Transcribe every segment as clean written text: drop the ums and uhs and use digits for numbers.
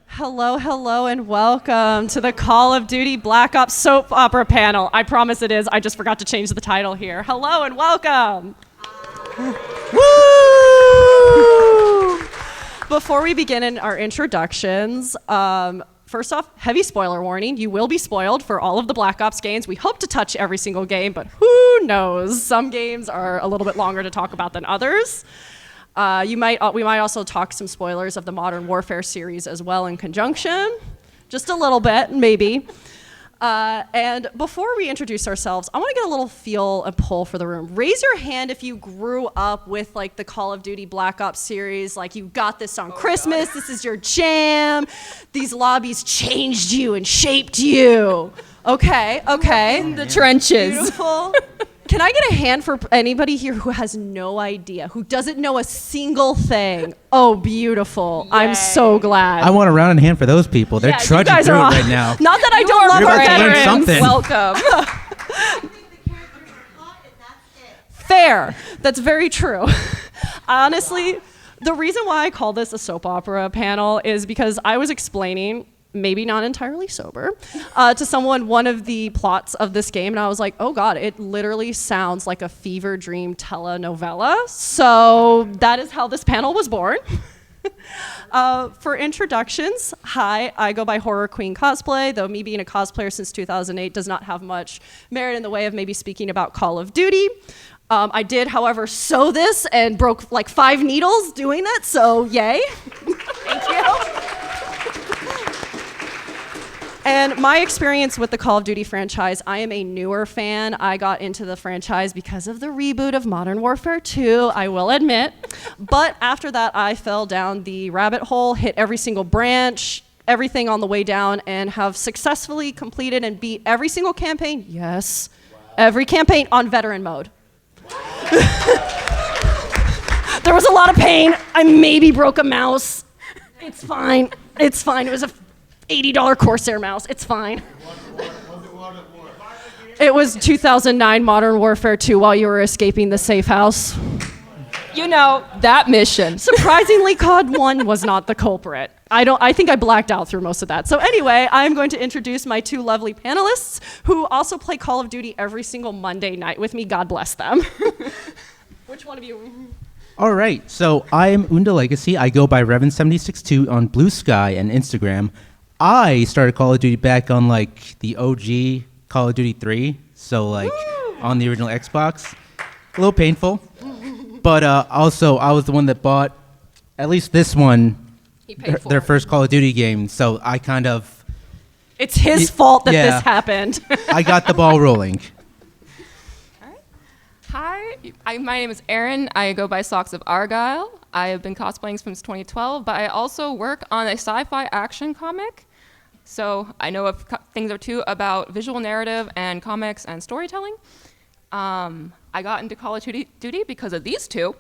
Hello, hello, and welcome to the Call of Duty Black Ops soap opera panel. I promise it is. I just forgot to change the title here. Hello and welcome. Woo! Before we begin in our introductions, first off, heavy spoiler warning. You will be spoiled for all of the Black Ops games. We hope to touch every single game, but who knows? Some games are a little bit longer to talk about than others. We might also talk some spoilers of the Modern Warfare series as well in conjunction. Just a little bit, maybe. And before we introduce ourselves, I want to get a little feel and pull for the room. Raise your hand if you grew up with like the Call of Duty Black Ops series, like you got this on Christmas, God. This is your jam. These lobbies changed you and shaped you. Okay. In the trenches. Beautiful. Can I get a hand for anybody here who has no idea, who doesn't know a single thing? Oh, beautiful. Yay. I'm so glad. I want a round in hand for those people. They're trudging through it right now. Not that I don't love our veterans. Welcome. Fair. That's very true. Honestly, the reason why I call this a soap opera panel is because I was explaining, maybe not entirely sober, to someone one of the plots of this game, and I was like, oh God, it literally sounds like a fever dream telenovela. So that is how this panel was born. For introductions, hi, I go by Horror Queen Cosplay, though me being a cosplayer since 2008 does not have much merit in the way of maybe speaking about Call of Duty. I did, however, sew this and broke like 5 needles doing it, so yay. Thank you. And my experience with the Call of Duty franchise, I am a newer fan. I got into the franchise because of the reboot of Modern Warfare 2, I will admit. But after that, I fell down the rabbit hole, hit every single branch, everything on the way down, and have successfully completed and beat every single campaign. Yes, every campaign on veteran mode. There was a lot of pain. I maybe broke a mouse. It's fine. It's fine. It was a $80 Corsair mouse. It's fine. It was 2009 Modern Warfare 2 while you were escaping the safe house. You know, that mission. Surprisingly, COD 1 was not the culprit. I think I blacked out through most of that. So anyway, I'm going to introduce my 2 lovely panelists who also play Call of Duty every single Monday night with me. God bless them. Which one of you? All right, so I am Unda Legacy. I go by Revan762 on Blue Sky and Instagram. I started Call of Duty back on like the OG Call of Duty 3, so like on the original Xbox. A little painful, but also I was the one that bought at least this one, their first Call of Duty game, so I kind of... It's his fault that this happened. I got the ball rolling. All right. Hi, my name is Erin. I go by Socks of Argyle. I have been cosplaying since 2012, but I also work on a sci-fi action comic. So I know a things or two about visual narrative and comics and storytelling. I got into Call of Duty because of these two.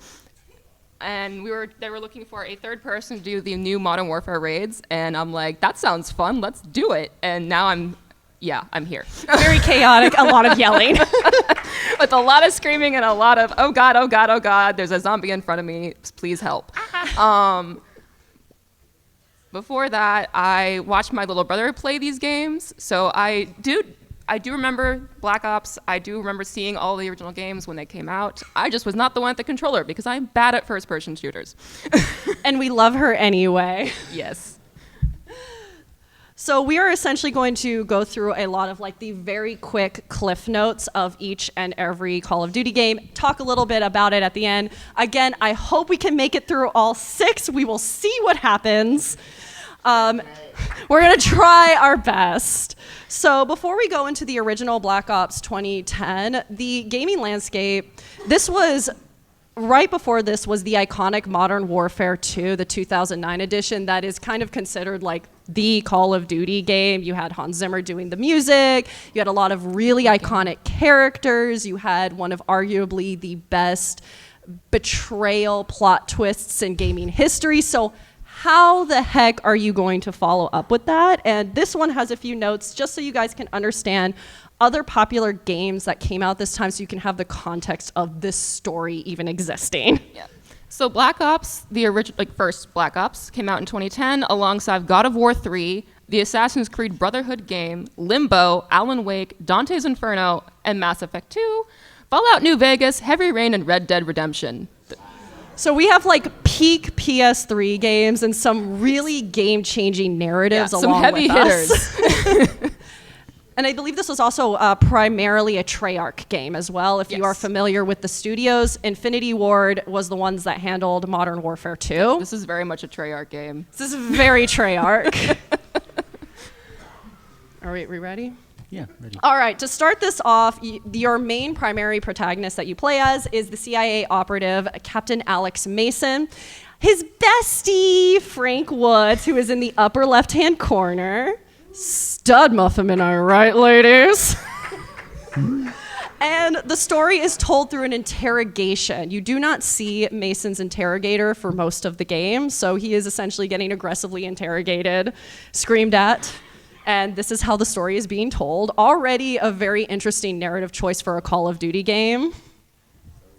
And they were looking for a third person to do the new Modern Warfare raids. And I'm like, that sounds fun, let's do it. And now I'm here. Very chaotic, a lot of yelling. With a lot of screaming and a lot of, oh God, oh God, oh God, there's a zombie in front of me, please help. Before that, I watched my little brother play these games, so I do remember Black Ops. I do remember seeing all the original games when they came out. I just was not the one at the controller because I'm bad at first-person shooters. And we love her anyway. Yes. So we are essentially going to go through a lot of like the very quick cliff notes of each and every Call of Duty game, talk a little bit about it at the end. Again, I hope we can make it through all 6. We will see what happens. We're gonna try our best. So before we go into the original Black Ops 2010, the gaming landscape, right before this was the iconic Modern Warfare 2, the 2009 edition, that is kind of considered like the Call of Duty game. You had Hans Zimmer doing the music, you had a lot of really iconic characters, you had one of arguably the best betrayal plot twists in gaming history. So how the heck are you going to follow up with that? And this one has a few notes just so you guys can understand other popular games that came out this time so you can have the context of this story even existing. Yeah. So Black Ops, the original, first Black Ops, came out in 2010 alongside God of War 3, the Assassin's Creed Brotherhood game, Limbo, Alan Wake, Dante's Inferno, and Mass Effect 2, Fallout New Vegas, Heavy Rain, and Red Dead Redemption. So we have like peak PS3 games and some really game-changing narratives some along heavy with us. hitters. And I believe this was also primarily a Treyarch game as well. If you are familiar with the studios, Infinity Ward was the ones that handled Modern Warfare 2. This is very much a Treyarch game. This is very Treyarch. Are we ready? Yeah, ready. All right, to start this off, your main primary protagonist that you play as is the CIA operative, Captain Alex Mason. His bestie, Frank Woods, who is in the upper left-hand corner. Stud muffin, am I right, ladies? And the story is told through an interrogation. You do not see Mason's interrogator for most of the game, so he is essentially getting aggressively interrogated, screamed at, and this is how the story is being told. Already a very interesting narrative choice for a Call of Duty game.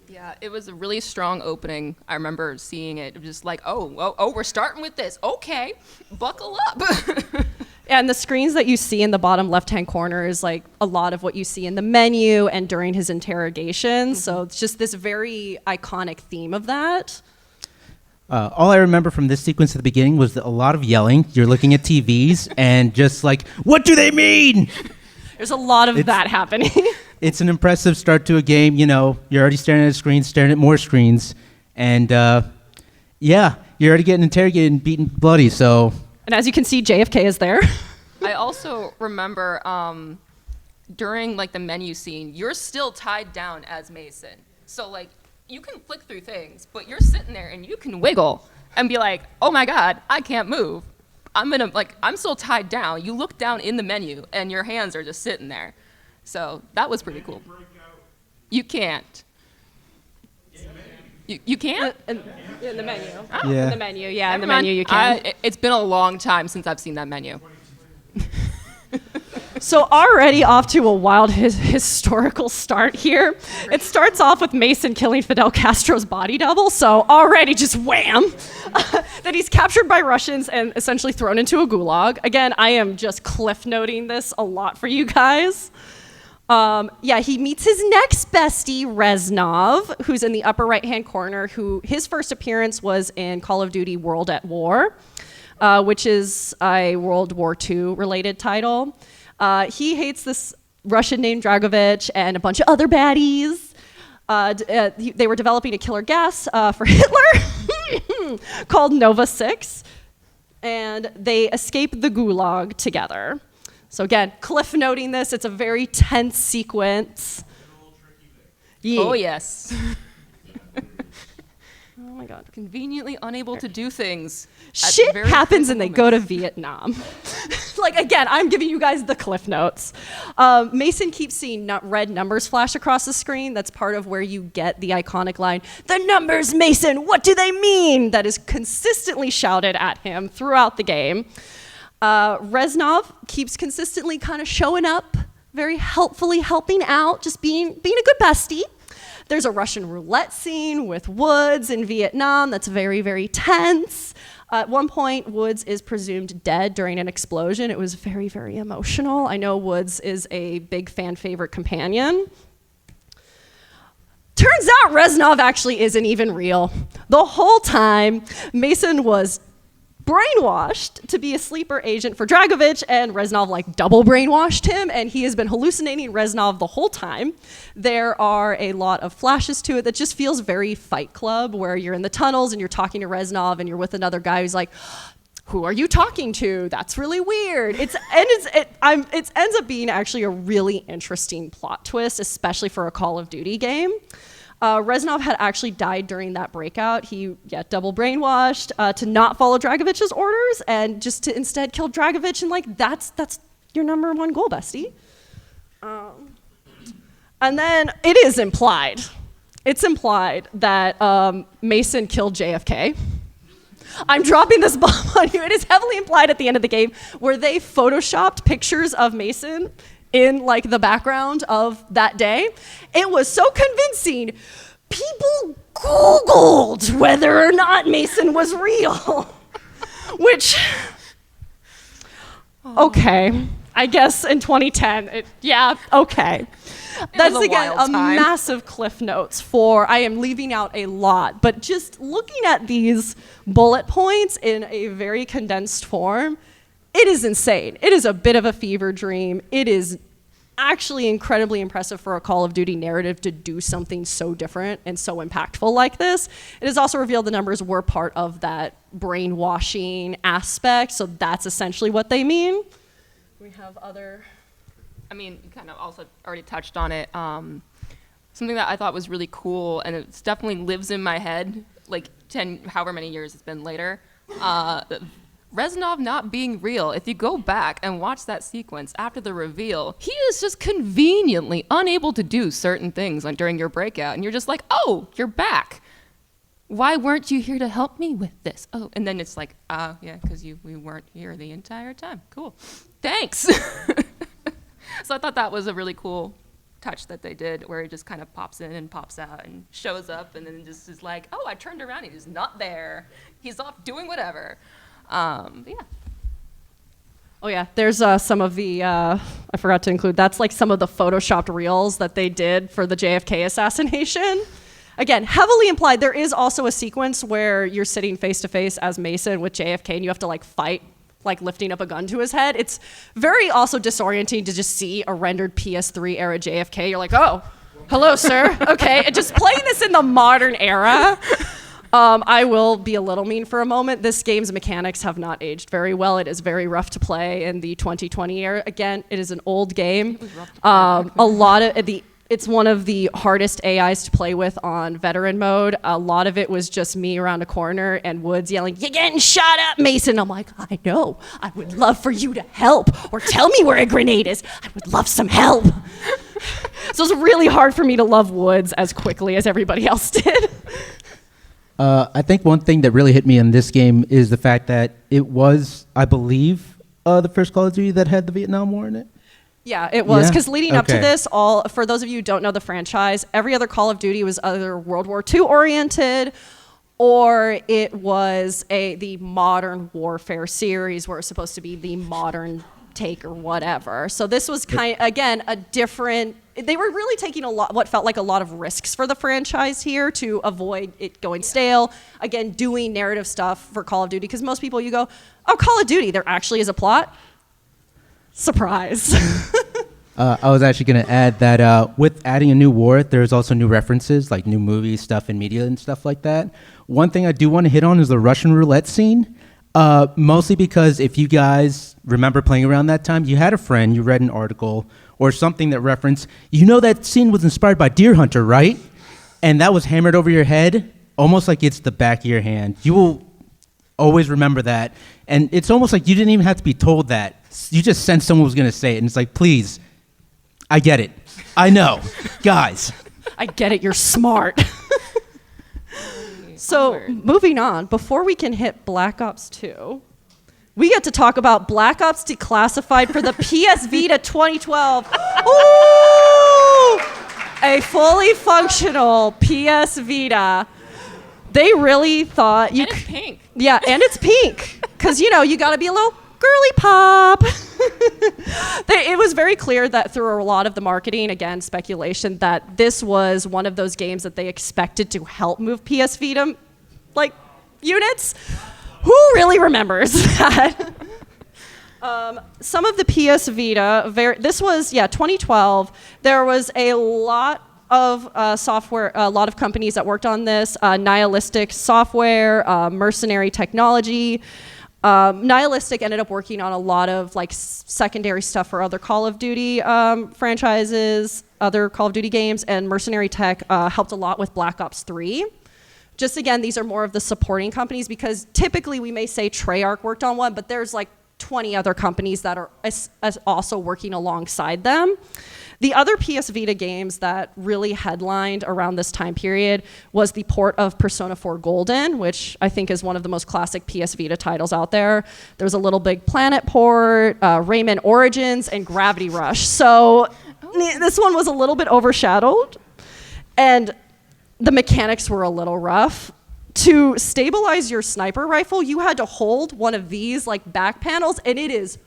Yeah, it was a really strong opening. I remember seeing it. It was just like, oh, we're starting with this. Okay, buckle up. And the screens that you see in the bottom left-hand corner is like a lot of what you see in the menu and during his interrogation. So it's just this very iconic theme of that. All I remember from this sequence at the beginning was a lot of yelling. You're looking at TVs and just like, what do they mean? There's a lot of that happening. It's an impressive start to a game. You know, you're already staring at a screen, staring at more screens. And yeah, you're already getting interrogated and beaten bloody, so... And as you can see, JFK is there. I also remember during like the menu scene, you're still tied down as Mason. So like you can flick through things, but you're sitting there and you can wiggle and be like, oh my God, I can't move. I'm still tied down. You look down in the menu and your hands are just sitting there. So that was pretty cool. You can't. You can't? In the menu. Yeah. In the menu, yeah, in the Never mind. menu you can. It's been a long time since I've seen that menu. So already off to a wild historical start here. It starts off with Mason killing Fidel Castro's body double, so already just wham. That he's captured by Russians and essentially thrown into a gulag. Again, I am just cliff noting this a lot for you guys. He meets his next bestie, Reznov, who's in the upper right-hand corner, who his first appearance was in Call of Duty World at War, which is a World War II related title. He hates this Russian named Dragovich and a bunch of other baddies. They were developing a killer gas for Hitler called Nova 6, and they escape the gulag together. So again, cliff noting this, it's a very tense sequence. Yeah. Oh, yes. Oh my God. Conveniently unable to do things. Shit happens and they go to Vietnam. Like, again, I'm giving you guys the cliff notes. Mason keeps seeing red numbers flash across the screen. That's part of where you get the iconic line, "The numbers, Mason, what do they mean?" That is consistently shouted at him throughout the game. Reznov keeps consistently kind of showing up, very helpfully helping out, just being a good bestie. There's a Russian roulette scene with Woods in Vietnam that's very, very tense. At one point, Woods is presumed dead during an explosion. It was very, very emotional. I know Woods is a big fan favorite companion. Turns out Reznov actually isn't even real. The whole time, Mason was brainwashed to be a sleeper agent for Dragovich, and Reznov double brainwashed him, and he has been hallucinating Reznov the whole time. There are a lot of flashes to it that just feels very Fight Club, where you're in the tunnels and you're talking to Reznov and you're with another guy who's like, "Who are you talking to? That's really weird." It ends up being actually a really interesting plot twist, especially for a Call of Duty game. Reznov had actually died during that breakout. He double brainwashed to not follow Dragovich's orders and just to instead kill Dragovich, and that's your number one goal, bestie. And then it is implied. It's implied that Mason killed JFK. I'm dropping this bomb on you. It is heavily implied at the end of the game where they photoshopped pictures of Mason in the background of that day. It was so convincing. people Googled whether or not Mason was real. Which, okay, I guess in 2010, okay. That's was a again wild a time. massive cliff notes for, I am leaving out a lot, but just looking at these bullet points in a very condensed form, it is insane. It is a bit of a fever dream. It is actually incredibly impressive for a Call of Duty narrative to do something so different and so impactful like this. It is also revealed the numbers were part of that brainwashing aspect, so that's essentially what they mean. We have other... I mean, you kind of also already touched on it. Something that I thought was really cool, and it definitely lives in my head, like however many years it's been later. Reznov not being real. If you go back and watch that sequence after the reveal, he is just conveniently unable to do certain things like during your breakout, and you're just like, oh, you're back. Why weren't you here to help me with this? Oh, and then it's like, yeah, because we weren't here the entire time. Cool. Thanks. So I thought that was a really cool touch that they did, where he just kind of pops in and pops out and shows up, and then just is like, oh, I turned around, he's not there. He's off doing whatever. Yeah. Oh yeah, there's some of the, I forgot to include, that's like some of the photoshopped reels that they did for the JFK assassination. Again, heavily implied. There is also a sequence where you're sitting face to face as Mason with JFK and you have to like fight, like lifting up a gun to his head. It's very also disorienting to just see a rendered PS3 era JFK. You're like, oh, hello, sir. Okay, and just playing this in the modern era. I will be a little mean for a moment. This game's mechanics have not aged very well. It is very rough to play in the 2020 era. Again, it is an old game. A lot of it's one of the hardest AIs to play with on veteran mode. A lot of it was just me around a corner and Woods yelling, "You're getting shot up, Mason." I'm like, I know. I would love for you to help or tell me where a grenade is. I would love some help. So it's really hard for me to love Woods as quickly as everybody else did. I think one thing that really hit me in this game is the fact that it was, I believe, the first Call of Duty that had the Vietnam War in it. Yeah, it was, because leading up to Okay. this, for those of you who don't know the franchise, every other Call of Duty was either World War II oriented, or it was the modern warfare series where it's supposed to be the modern take or whatever. So this was again, a different, they were really taking what felt like a lot of risks for the franchise here to avoid it going stale. Again, doing narrative stuff for Call of Duty, because most people, you go, oh, Call of Duty, there actually is a plot. Surprise. I was actually going to add that with adding a new war, there's also new references, like new movies, stuff in media and stuff like that. One thing I do want to hit on is the Russian roulette scene, mostly because if you guys remember playing around that time, you had a friend, you read an article or something that referenced, that scene was inspired by Deer Hunter, right? And that was hammered over your head, almost like it's the back of your hand. You will always remember that. And it's almost like you didn't even have to be told that. You just sensed someone was going to say it. And it's like, please, I get it. I know. Guys. I get it. You're smart. So moving on, before we can hit Black Ops 2, we get to talk about Black Ops Declassified for the PS Vita 2012. Ooh! A fully functional PS Vita. They really thought you And it's pink. Yeah, and it's pink. Because, you got to be a little girly pop. It was very clear that through a lot of the marketing, again, speculation, that this was one of those games that they expected to help move PS Vita, units. Who really remembers that? Some of the PS Vita, this was, 2012. There was a lot of software, a lot of companies that worked on this. Nihilistic Software, Mercenary Technology. Nihilistic ended up working on a lot of secondary stuff for other Call of Duty franchises, other Call of Duty games, and Mercenary Tech helped a lot with Black Ops 3. Just again, these are more of the supporting companies, because typically we may say Treyarch worked on one, but there's 20 other companies that are also working alongside them. The other PS Vita games that really headlined around this time period was the port of Persona 4 Golden, which I think is one of the most classic PS Vita titles out there. There's a Little Big Planet port, Rayman Origins, and Gravity Rush. So this one was a little bit overshadowed. And the mechanics were a little rough. To stabilize your sniper rifle, you had to hold one of these like back panels, and it is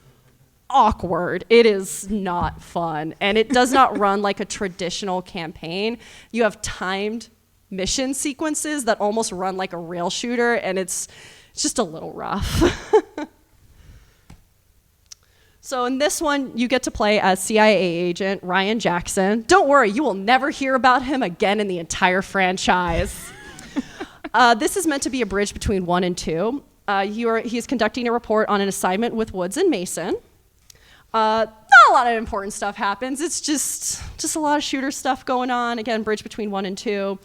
awkward. It is not fun, and it does not run like a traditional campaign. You have timed mission sequences that almost run like a rail shooter, and it's just a little rough. So in this one, you get to play as CIA agent Ryan Jackson. Don't worry, you will never hear about him again in the entire franchise. This is meant to be a bridge between 1 and 2. He's conducting a report on an assignment with Woods and Mason. Not a lot of important stuff happens. It's just a lot of shooter stuff going on. Again, bridge between 1 and 2.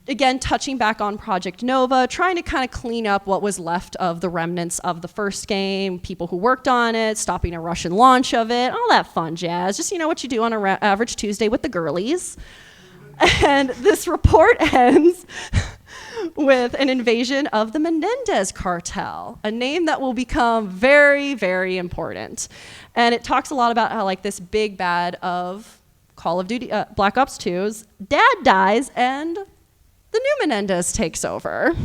Again, touching back on Project Nova, trying to kind of clean up what was left of the remnants of the first game, people who worked on it, stopping a Russian launch of it, all that fun jazz. Just, what you do on an average Tuesday with the girlies. And this report ends with an invasion of the Menendez cartel, a name that will become very, very important. And it talks a lot about how this big bad of Call of Duty, Black Ops 2's dad dies and the new Menendez takes over.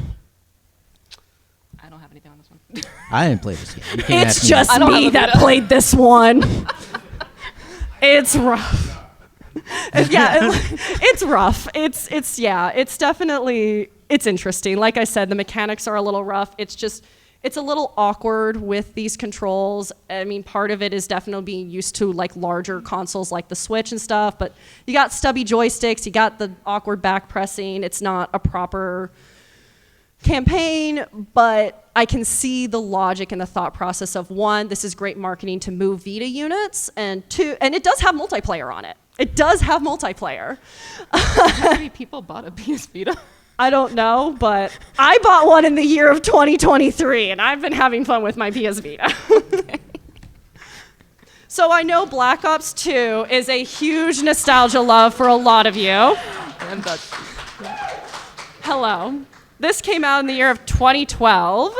I don't have anything on this one. I didn't play this game. You can't ask It's me. just me that played this one. It's rough. It's rough. It's definitely, it's interesting. Like I said, the mechanics are a little rough. It's a little awkward with these controls. I mean, part of it is definitely being used to larger consoles like the Switch and stuff, but you got stubby joysticks, you got the awkward back pressing. It's not a proper campaign, but I can see the logic and the thought process of, one, this is great marketing to move Vita units, and two, and it does have multiplayer on it. It does have multiplayer. How many people bought a PS Vita? I don't know, but I bought one in the year of 2023, and I've been having fun with my PS Vita. Okay. So I know Black Ops 2 is a huge nostalgia love for a lot of you. And that's Hello. This came out in the year of 2012.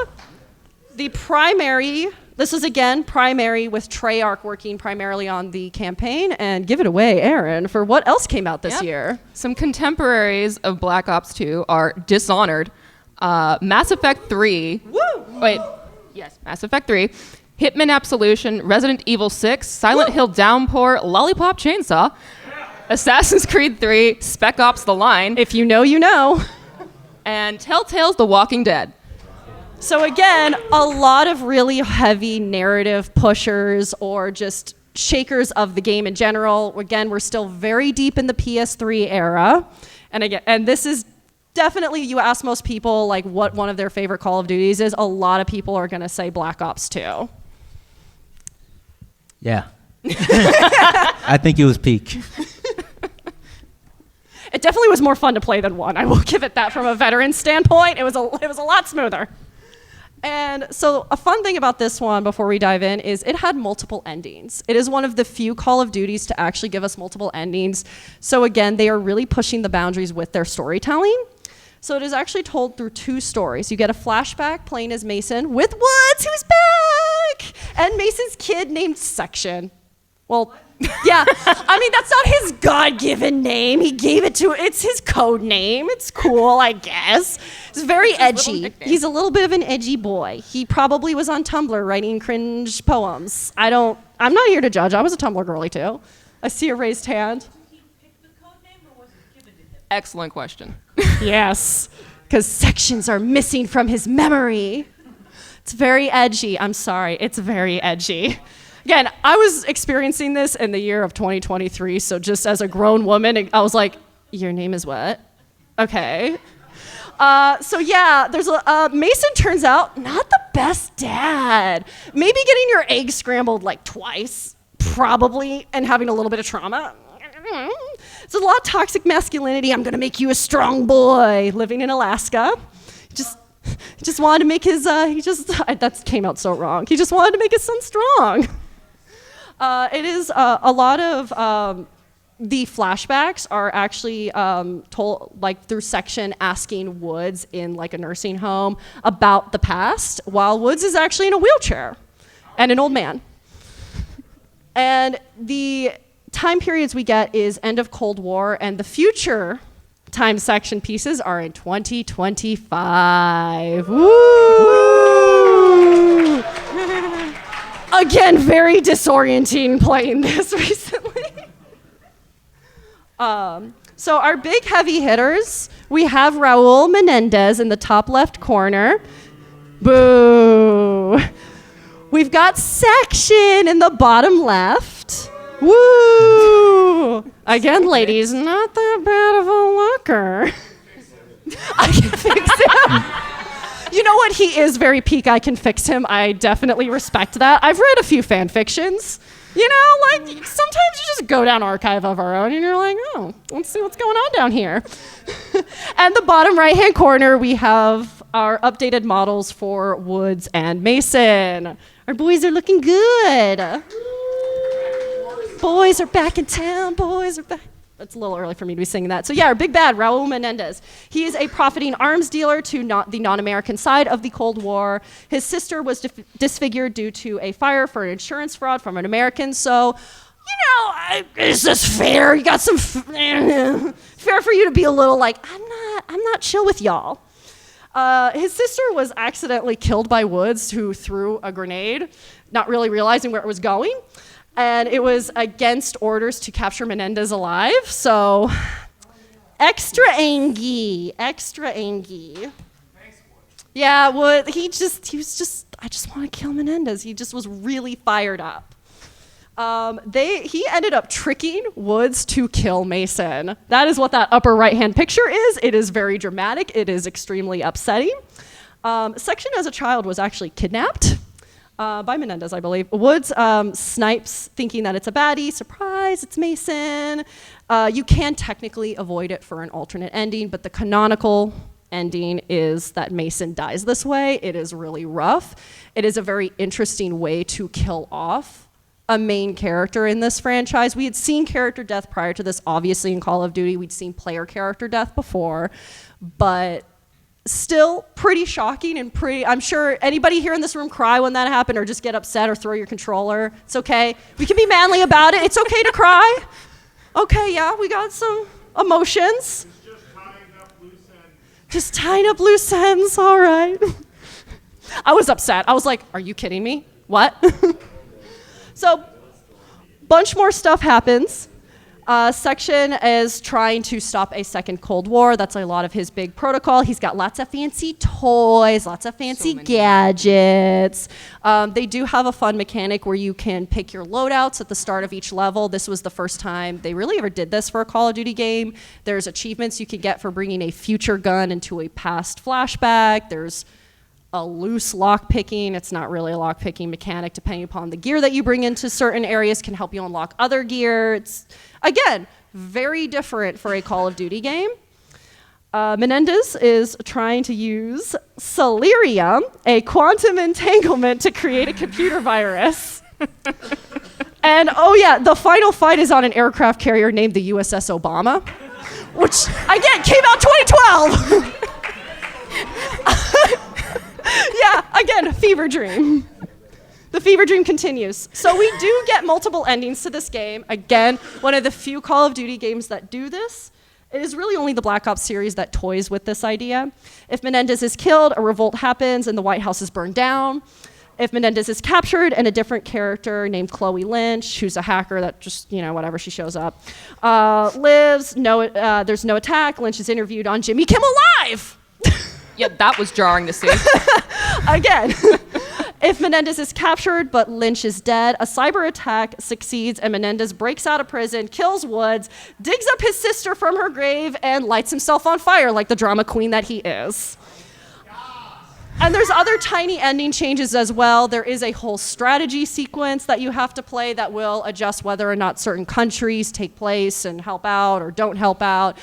This was again primary with Treyarch working primarily on the campaign. And give it away, Erin, for what else came out this year. Some contemporaries of Black Ops 2 are Dishonored, Mass Effect 3. Woo! Mass Effect 3, Hitman Absolution, Resident Evil 6, Silent Hill Downpour, Lollipop Chainsaw, Assassin's Creed 3, Spec Ops: The Line, If you know, you know. and Telltale's The Walking Dead. So again, a lot of really heavy narrative pushers or just shakers of the game in general. Again, we're still very deep in the PS3 era. And this is definitely, you ask most people what one of their favorite Call of Duties is, a lot of people are going to say Black Ops 2. Yeah. I think it was peak. It definitely was more fun to play than 1. I will give it that from a veteran standpoint. It was a lot smoother. And so a fun thing about this one before we dive in is it had multiple endings. It is one of the few Call of Duties to actually give us multiple endings. So again, they are really pushing the boundaries with their storytelling. So it is actually told through 2 stories. You get a flashback playing as Mason with Woods, who's back, and Mason's kid named Section. Well, yeah, I mean, that's not his God-given name. He gave it to, it's his code name. It's cool, I guess. It's very edgy. He's a little bit of an edgy boy. He probably was on Tumblr writing cringe poems. I'm not here to judge. I was a Tumblr girly too. I see a raised hand. Did he pick the code name or was it given to him? Excellent question. Yes, because sections are missing from his memory. It's very edgy. I'm sorry, it's very edgy. Again, I was experiencing this in the year of 2023, so just as a grown woman, I was like, your name is what? Okay. So yeah, there's Mason turns out not the best dad. Maybe getting your eggs scrambled twice, probably, and having a little bit of trauma. It's a lot of toxic masculinity. I'm gonna make you a strong boy living in Alaska. He just wanted to make his, that came out so wrong. He just wanted to make his son strong. It is a lot of the flashbacks are actually told through Section asking Woods in a nursing home about the past, while Woods is actually in a wheelchair and an old man. And the time periods we get is end of Cold War and the future time section pieces are in 2025. Woo! Again, very disorienting playing this recently. So our big heavy hitters, we have Raul Menendez in the top left corner. Boo! We've got Section in the bottom left. Woo! Again, ladies, not that bad of a looker. I can fix him. You know what? He is very peak. I can fix him. I definitely respect that. I've read a few fan fictions. You know, like sometimes you just go down Archive of Our Own and you're like, oh, let's see what's going on down here. And the bottom right-hand corner, we have our updated models for Woods and Mason. Our boys are looking good. Boys are back in town. Boys are back. It's a little early for me to be singing that. So yeah, our big bad, Raul Menendez. He is a profiting arms dealer to the non-American side of the Cold War. His sister was disfigured due to a fire for an insurance fraud from an American. So, is this fair? You got some fair for you to be a little like, I'm not chill with y'all. His sister was accidentally killed by Woods, who threw a grenade, not really realizing where it was going. And it was against orders to capture Menendez alive, so extra angy. Yeah, well, he was just, I just want to kill Menendez. He just was really fired up. He ended up tricking Woods to kill Mason. That is what that upper right-hand picture is. It is very dramatic. It is extremely upsetting. Section as a child was actually kidnapped. By Menendez, I believe. Woods snipes thinking that it's a baddie. Surprise, it's Mason. You can technically avoid it for an alternate ending, but the canonical ending is that Mason dies this way. It is really rough. It is a very interesting way to kill off a main character in this franchise. We had seen character death prior to this, obviously, in Call of Duty. We'd seen player character death before, but still pretty shocking and I'm sure anybody here in this room cry when that happened or just get upset or throw your controller. It's okay. We can be manly about it. It's okay to cry. Okay, yeah, we got some emotions. Just tying up loose ends, all right. I was upset. I was like, are you kidding me? What? So, bunch more stuff happens. Section is trying to stop a second Cold War. That's a lot of his big protocol. He's got lots of fancy toys, lots of fancy gadgets. They do have a fun mechanic where you can pick your loadouts at the start of each level. This was the first time they really ever did this for a Call of Duty game. There's achievements you can get for bringing a future gun into a past flashback. There's a loose lock picking. It's not really a lock picking mechanic. Depending upon the gear that you bring into certain areas can help you unlock other gear. It's, again, very different for a Call of Duty game. Menendez is trying to use Celerium, a quantum entanglement, to create a computer virus. And oh yeah, the final fight is on an aircraft carrier named the USS Obama, which again came out 2012. Yeah, again, fever dream. The fever dream continues. So we do get multiple endings to this game. Again, one of the few Call of Duty games that do this. It is really only the Black Ops series that toys with this idea. If Menendez is killed, a revolt happens and the White House is burned down. If Menendez is captured and a different character named Chloe Lynch, who's a hacker that just, whatever, she shows up, lives, there's no attack, Lynch is interviewed on Jimmy Kimmel Live! Yeah, that was jarring to see. Again, if Menendez is captured but Lynch is dead, a cyber attack succeeds and Menendez breaks out of prison, kills Woods, digs up his sister from her grave, and lights himself on fire like the drama queen that he is. And there's other tiny ending changes as well. There is a whole strategy sequence that you have to play that will adjust whether or not certain countries take place and help out or don't help out.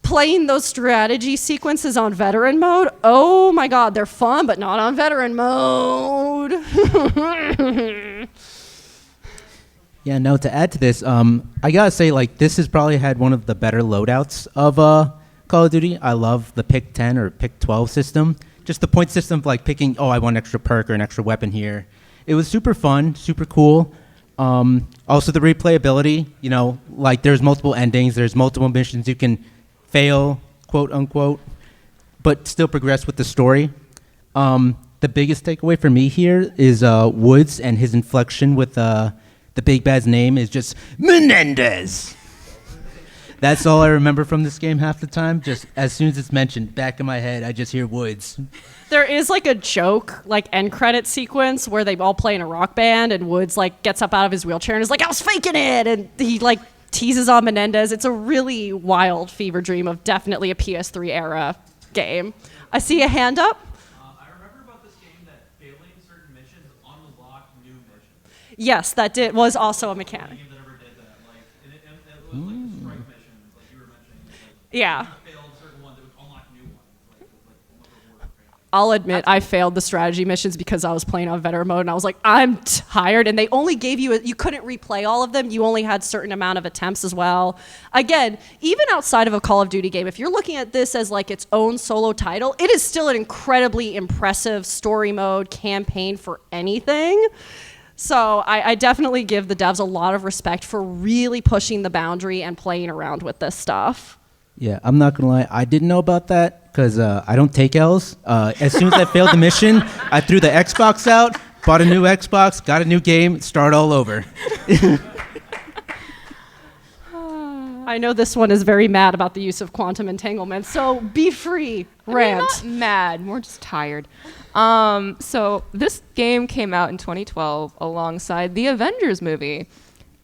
Playing those strategy sequences on veteran mode, oh my god, they're fun, but not on veteran mode. Yeah, no, to add to this, I gotta say, this has probably had one of the better loadouts of Call of Duty. I love the pick 10 or pick 12 system. Just the point system of picking, I want an extra perk or an extra weapon here. It was super fun, super cool. Also the replayability, there's multiple endings, there's multiple missions you can fail, quote unquote, but still progress with the story. The biggest takeaway for me here is Woods and his inflection with the big bad's name is just Menendez. That's all I remember from this game half the time. Just as soon as it's mentioned, back in my head, I just hear Woods. There is like a joke, like end credit sequence where they all play in a rock band and Woods like gets up out of his wheelchair and is like, I was faking it. And he like teases on Menendez. It's a really wild fever dream of definitely a PS3 era game. I see a hand up. I remember about this game that failing certain missions unlocked new missions. Yes, that was also a mechanic. Game that ever did that, like, and it was like strike missions, like you were mentioning. Like, Yeah. you failed certain ones, it would unlock new ones, like almost a reward for it. I'll admit I failed the strategy missions because I was playing on veteran mode and I was like, I'm tired. And they only gave you, you couldn't replay all of them. You only had certain amount of attempts as well. Again, even outside of a Call of Duty game, if you're looking at this as like its own solo title, it is still an incredibly impressive story mode campaign for anything. So I definitely give the devs a lot of respect for really pushing the boundary and playing around with this stuff. Yeah, I'm not gonna lie. I didn't know about that because I don't take L's. As soon as I failed the mission, I threw the Xbox out, bought a new Xbox, got a new game, start all over. I know this one is very mad about the use of quantum entanglement, so be free, rant. I mean, not mad, more just tired. So this game came out in 2012 alongside the Avengers movie.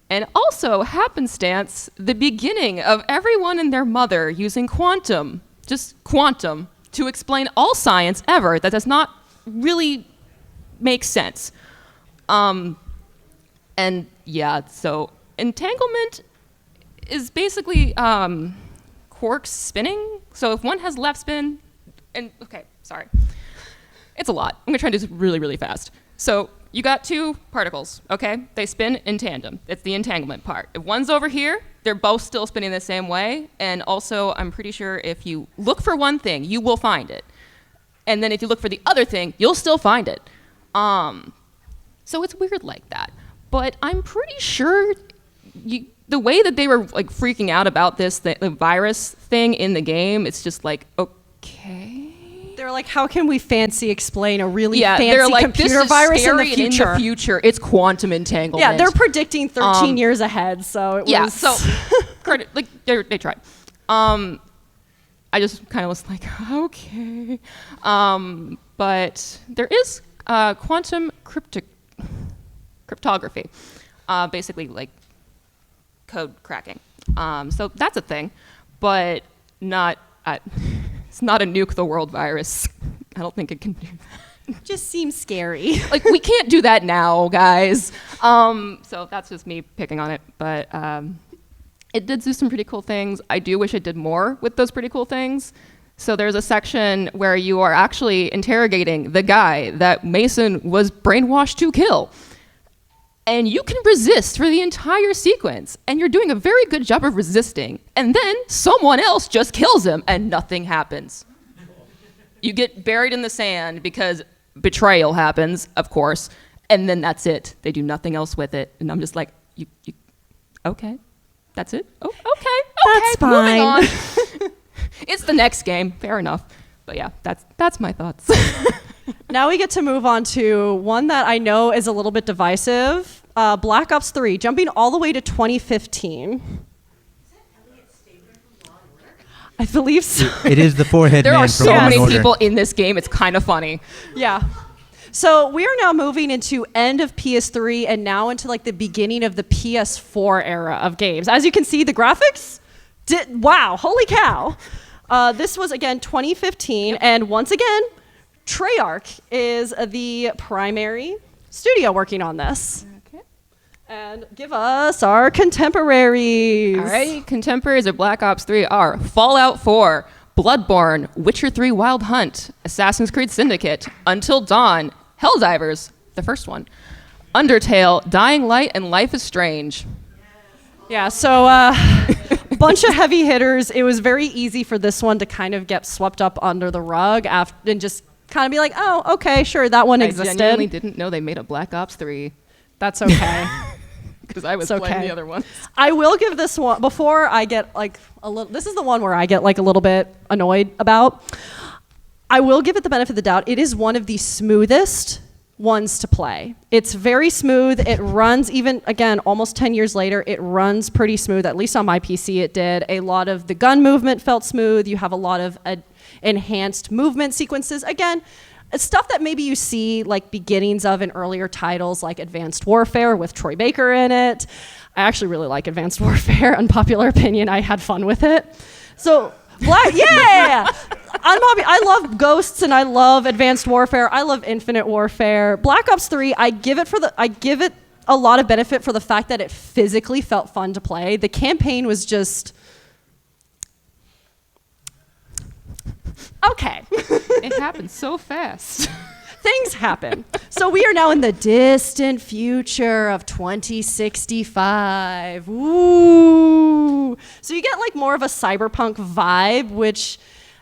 And also, happenstance, the beginning of everyone and their mother using quantum, just quantum, to explain all science ever that does not really make sense. And yeah, so entanglement is basically quarks spinning. So if one has left spin, and okay, sorry. It's a lot. I'm gonna try to do this really, really fast. So you got two particles, okay? They spin in tandem. It's the entanglement part. If one's over here, they're both still spinning the same way. And also, I'm pretty sure if you look for one thing, you will find it. And then if you look for the other thing, you'll still find it. So it's weird like that. But I'm pretty sure the way that they were like freaking out about this, the virus thing in the game, it's just like, okay. They're like, how can we fancy explain a really they're fancy like, computer this is virus in the scary, and future? in the future, it's quantum entanglement. Yeah, they're predicting 13 years ahead, so it was... Yeah, so credit, like they tried. I just kind of was like, okay, but there is quantum cryptography, basically like code cracking. So that's a thing, but not. It's not a nuke the world virus. I don't think it can do that. Just seems scary. Like, we can't do that now, guys. So that's just me picking on it. But it did do some pretty cool things. I do wish it did more with those pretty cool things. So there's a section where you are actually interrogating the guy that Mason was brainwashed to kill. And you can resist for the entire sequence. And you're doing a very good job of resisting. And then someone else just kills him and nothing happens. You get buried in the sand because betrayal happens, of course. And then that's it. They do nothing else with it. And I'm just like, you okay, that's it? Oh, okay, That's moving fine. on. It's the next game, fair enough. But yeah, that's my thoughts. Now we get to move on to one that I know is a little bit divisive. Black Ops 3, jumping all the way to 2015. I believe so. It is the forehead There man are from so Law and many Order. people in this game, it's kind of funny. Yeah. So we are now moving into end of PS3 and now into like the beginning of the PS4 era of games. As you can see, the graphics, wow, holy cow. This was again 2015, and once again, Treyarch is the primary studio working on this. Okay. And give us our contemporaries. All right, contemporaries of Black Ops 3 are Fallout 4, Bloodborne, Witcher 3 Wild Hunt, Assassin's Creed Syndicate, Until Dawn, Helldivers, the first one, Undertale, Dying Light, and Life is Strange. Yeah, so bunch of heavy hitters. It was very easy for this one to kind of get swept up under the rug and just kind of be like, oh, okay, sure, that one I existed. genuinely didn't know they made a Black Ops 3. That's okay. because I was It's playing okay. the other one. I will give this one, before I get like a little, this is the one where I get like a little bit annoyed about. I will give it the benefit of the doubt. It is one of the smoothest ones to play. It's very smooth. It runs, even again, almost 10 years later, it runs pretty smooth. At least on my PC it did. A lot of the gun movement felt smooth. You have a lot of enhanced movement sequences. Again, it's stuff that maybe you see like beginnings of in earlier titles like Advanced Warfare with Troy Baker in it. I actually really like Advanced Warfare. Unpopular opinion, I had fun with it. So, yeah! I love Ghosts and I love Advanced Warfare. I love Infinite Warfare. Black Ops 3, I give it a lot of benefit for the fact that it physically felt fun to play. The campaign was just okay. It happened so fast. Things happen. So we are now in the distant future of 2065. Ooh. So you get like more of a cyberpunk vibe, which,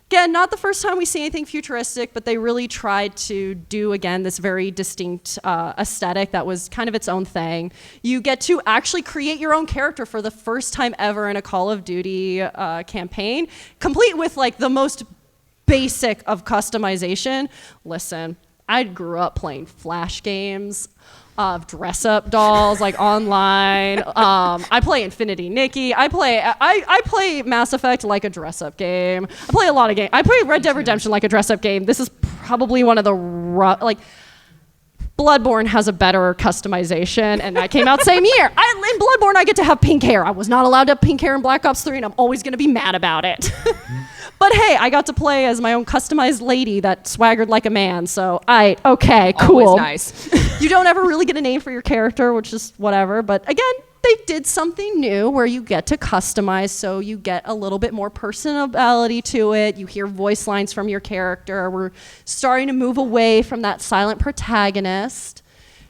again, not the first time we see anything futuristic, but they really tried to do, again, this very distinct aesthetic that was kind of its own thing. You get to actually create your own character for the first time ever in a Call of Duty campaign, complete with like the most basic of customization. Listen, I grew up playing Flash games of dress-up dolls, like online. I play Infinity Nikki. I play Mass Effect like a dress-up game. I play a lot of games. I play Red Dead Redemption like a dress-up game. This is probably one of the like. Bloodborne has a better customization, and that came out same year. In Bloodborne, I get to have pink hair. I was not allowed to have pink hair in Black Ops 3, and I'm always going to be mad about it. But hey, I got to play as my own customized lady that swaggered like a man, so okay, cool. Always nice. You don't ever really get a name for your character, which is whatever, but again, they did something new where you get to customize, so you get a little bit more personality to it. You hear voice lines from your character. We're starting to move away from that silent protagonist.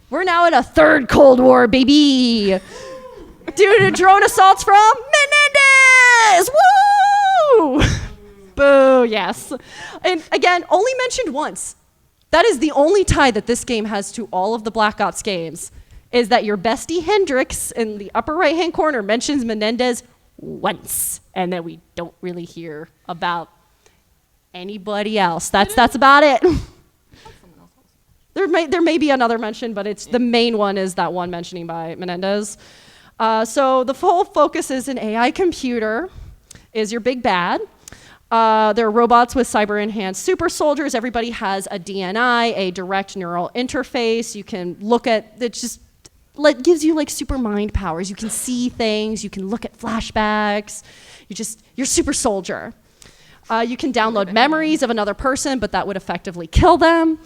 We're now in a third Cold War, baby. Due to drone assaults from Menendez. Woo! Boo, yes. And again, only mentioned once. That is the only tie that this game has to all of the Black Ops games, is that your bestie Hendrix in the upper right-hand corner mentions Menendez once, and then we don't really hear about anybody else. That's about it. There may be another mention, but it's the main one is that one mentioning by Menendez. So the full focus is an AI computer is your big bad. There are robots with cyber-enhanced super soldiers. Everybody has a DNI, a direct neural interface. You can look at it, just gives you like super mind powers. You can see things. You can look at flashbacks. You're super soldier. You can download memories of another person, but that would effectively kill them.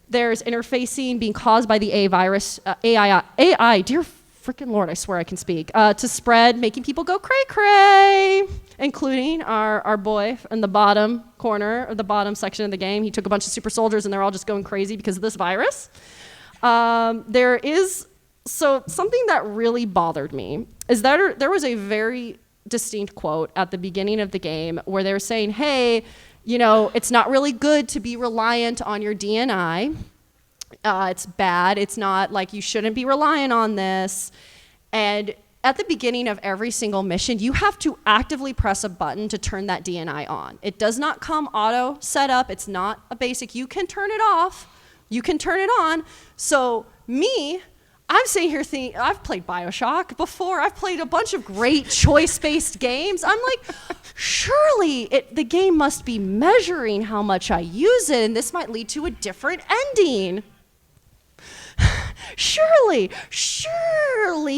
There's interfacing being caused by the AI, dear freaking Lord, I swear I can speak, to spread, making people go cray-cray, including our boy in the bottom corner, or the bottom section of the game. He took a bunch of super soldiers, and they're all just going crazy because of this virus. So something that really bothered me is that there was a very distinct quote at the beginning of the game where they were saying, hey, it's not really good to be reliant on your DNI. It's bad. It's not like you shouldn't be relying on this. And at the beginning of every single mission, you have to actively press a button to turn that DNI on. It does not come auto set up. It's not a basic. You can turn it off. You can turn it on. So I'm sitting here thinking, I've played BioShock before. I've played a bunch of great choice-based games. I'm like, surely the game must be measuring how much I use it, and this might lead to a different ending. Surely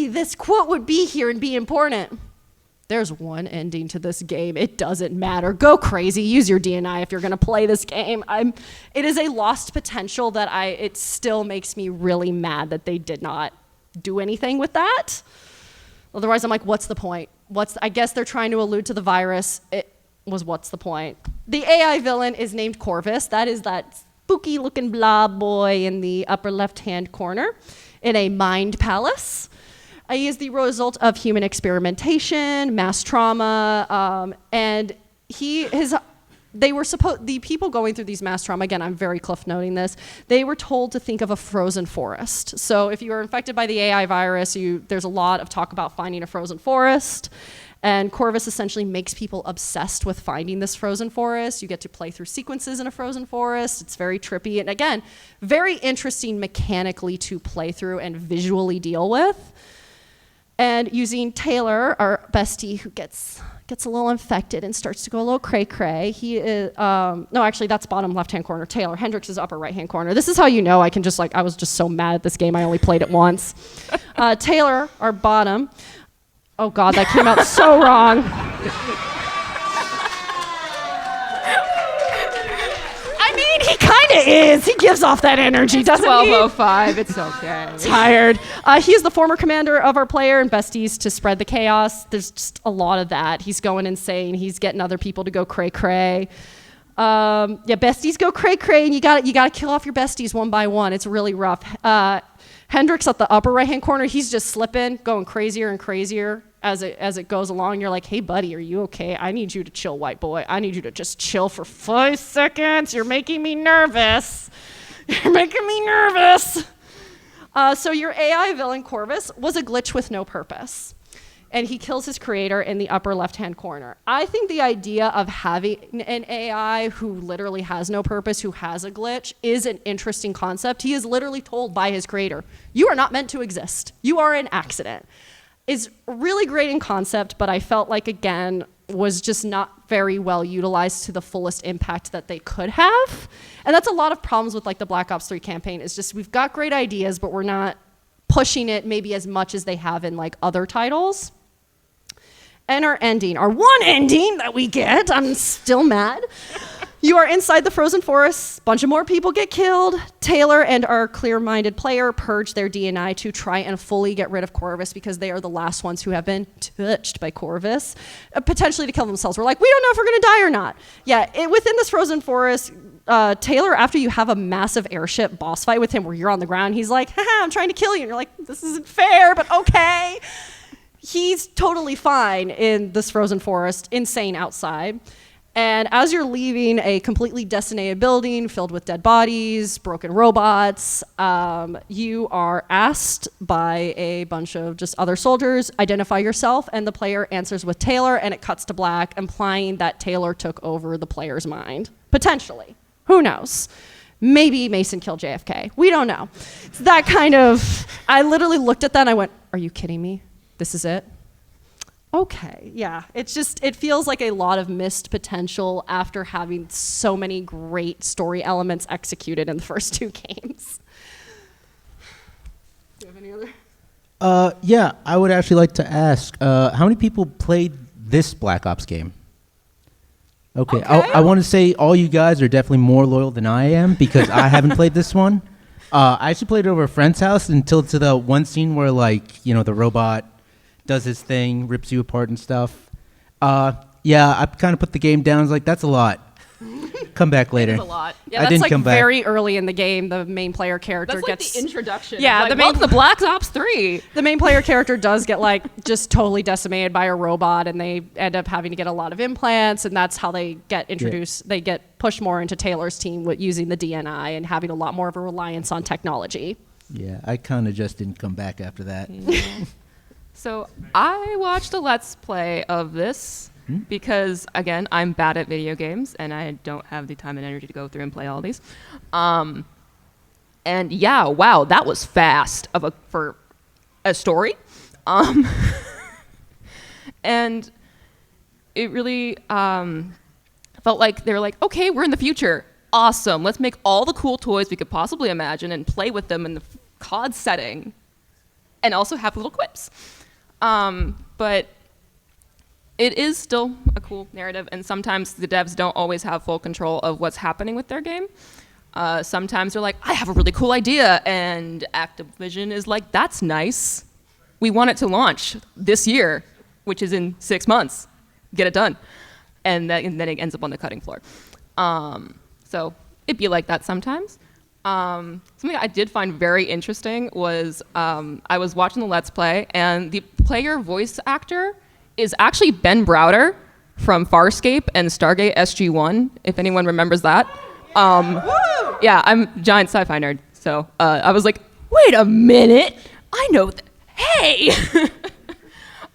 this quote would be here and be important. There's one ending to this game. It doesn't matter. Go crazy. Use your DNI if you're going to play this game. It is a lost potential that it still makes me really mad that they did not do anything with that. Otherwise, I'm like, what's the point? I guess they're trying to allude to the virus. What's the point? The AI villain is named Corvus. That is that spooky-looking blob boy in the upper left-hand corner in a mind palace. He is the result of human experimentation, mass trauma, and his the people going through these mass trauma, again, I'm very cliff noting this, they were told to think of a frozen forest. So if you were infected by the AI virus, there's a lot of talk about finding a frozen forest. And Corvus essentially makes people obsessed with finding this frozen forest. You get to play through sequences in a frozen forest. It's very trippy. And again, very interesting mechanically to play through and visually deal with. And using Taylor, our bestie, who gets a little infected and starts to go a little cray-cray. He is, no, actually, that's bottom left-hand corner. Taylor. Hendrix is upper right-hand corner. This is how you know I can just, I was just so mad at this game, I only played it once. Taylor, our bottom. Oh, God, that came out so wrong. I mean, he kind of is. He gives off that energy, doesn't he? 12:05. It's okay. Tired. He is the former commander of our player and besties to spread the chaos. There's just a lot of that. He's going insane. He's getting other people to go cray-cray. Besties go cray-cray, and you got to kill off your besties one by one. It's really rough. Hendrix at the upper right-hand corner, he's just slipping, going crazier and crazier as it goes along. You're like, hey, buddy, are you okay? I need you to chill, white boy. I need you to just chill for 5 seconds. You're making me nervous. You're making me nervous. So your AI villain, Corvus, was a glitch with no purpose. And he kills his creator in the upper left-hand corner. I think the idea of having an AI who literally has no purpose, who has a glitch, is an interesting concept. He is literally told by his creator, you are not meant to exist. You are an accident. It's really great in concept, but I felt like, again, was just not very well utilized to the fullest impact that they could have. And that's a lot of problems with like the Black Ops 3 campaign, is just we've got great ideas, but we're not pushing it maybe as much as they have in like other titles. And our ending, our one ending that we get, I'm still mad. You are inside the frozen forest, a bunch of more people get killed. Taylor and our clear-minded player purge their DNI to try and fully get rid of Corvus because they are the last ones who have been touched by Corvus, potentially to kill themselves. We're like, we don't know if we're gonna die or not. Yeah, within this frozen forest, Taylor, after you have a massive airship boss fight with him where you're on the ground, he's like, haha, I'm trying to kill you. And you're like, this isn't fair, but okay. He's totally fine in this frozen forest, insane outside. And as you're leaving a completely decimated building filled with dead bodies, broken robots, you are asked by a bunch of just other soldiers, identify yourself, and the player answers with Taylor, and it cuts to black, implying that Taylor took over the player's mind. Potentially. Who knows? Maybe Mason killed JFK. We don't know. It's that kind of, I literally looked at that and I went, are you kidding me? This is it? Okay, yeah. It feels like a lot of missed potential after having so many great story elements executed in the first 2 games. Do you have any other? Yeah, I would actually like to ask, how many people played this Black Ops game? Okay. I want to say all you guys are definitely more loyal than I am because I haven't played this one. I actually played it over a friend's house until to the one scene where, like, you know, the robot does his thing, rips you apart and stuff. Yeah, I kind of put the game down. I was like, that's a lot. Come back later. That's a lot. Yeah, I that's didn't like come back. very early in the game. The main player character That's like gets the introduction. Yeah, Like, the main welcome to Black Ops 3. the main player character does get like just totally decimated by a robot, and they end up having to get a lot of implants, and that's how they get introduced. They get pushed more into Taylor's team with using the DNI and having a lot more of a reliance on technology. Yeah, I kind of just didn't come back after that. So I watched a Let's Play of this because, again, I'm bad at video games and I don't have the time and energy to go through and play all these. And yeah, wow, that was fast for a story. And it really felt like they were like, okay, we're in the future. Awesome. Let's make all the cool toys we could possibly imagine and play with them in the COD setting and also have little quips. But it is still a cool narrative, and sometimes the devs don't always have full control of what's happening with their game. Sometimes they're like, I have a really cool idea, and Activision is like, that's nice. We want it to launch this year, which is in 6 months. Get it done. And then it ends up on the cutting floor. So it'd be like that sometimes. Something I did find very interesting was I was watching the Let's Play, and the player voice actor is actually Ben Browder from Farscape and Stargate SG-1, if anyone remembers that. Yeah, I'm a giant sci-fi nerd, so I was like, wait a minute, I know hey!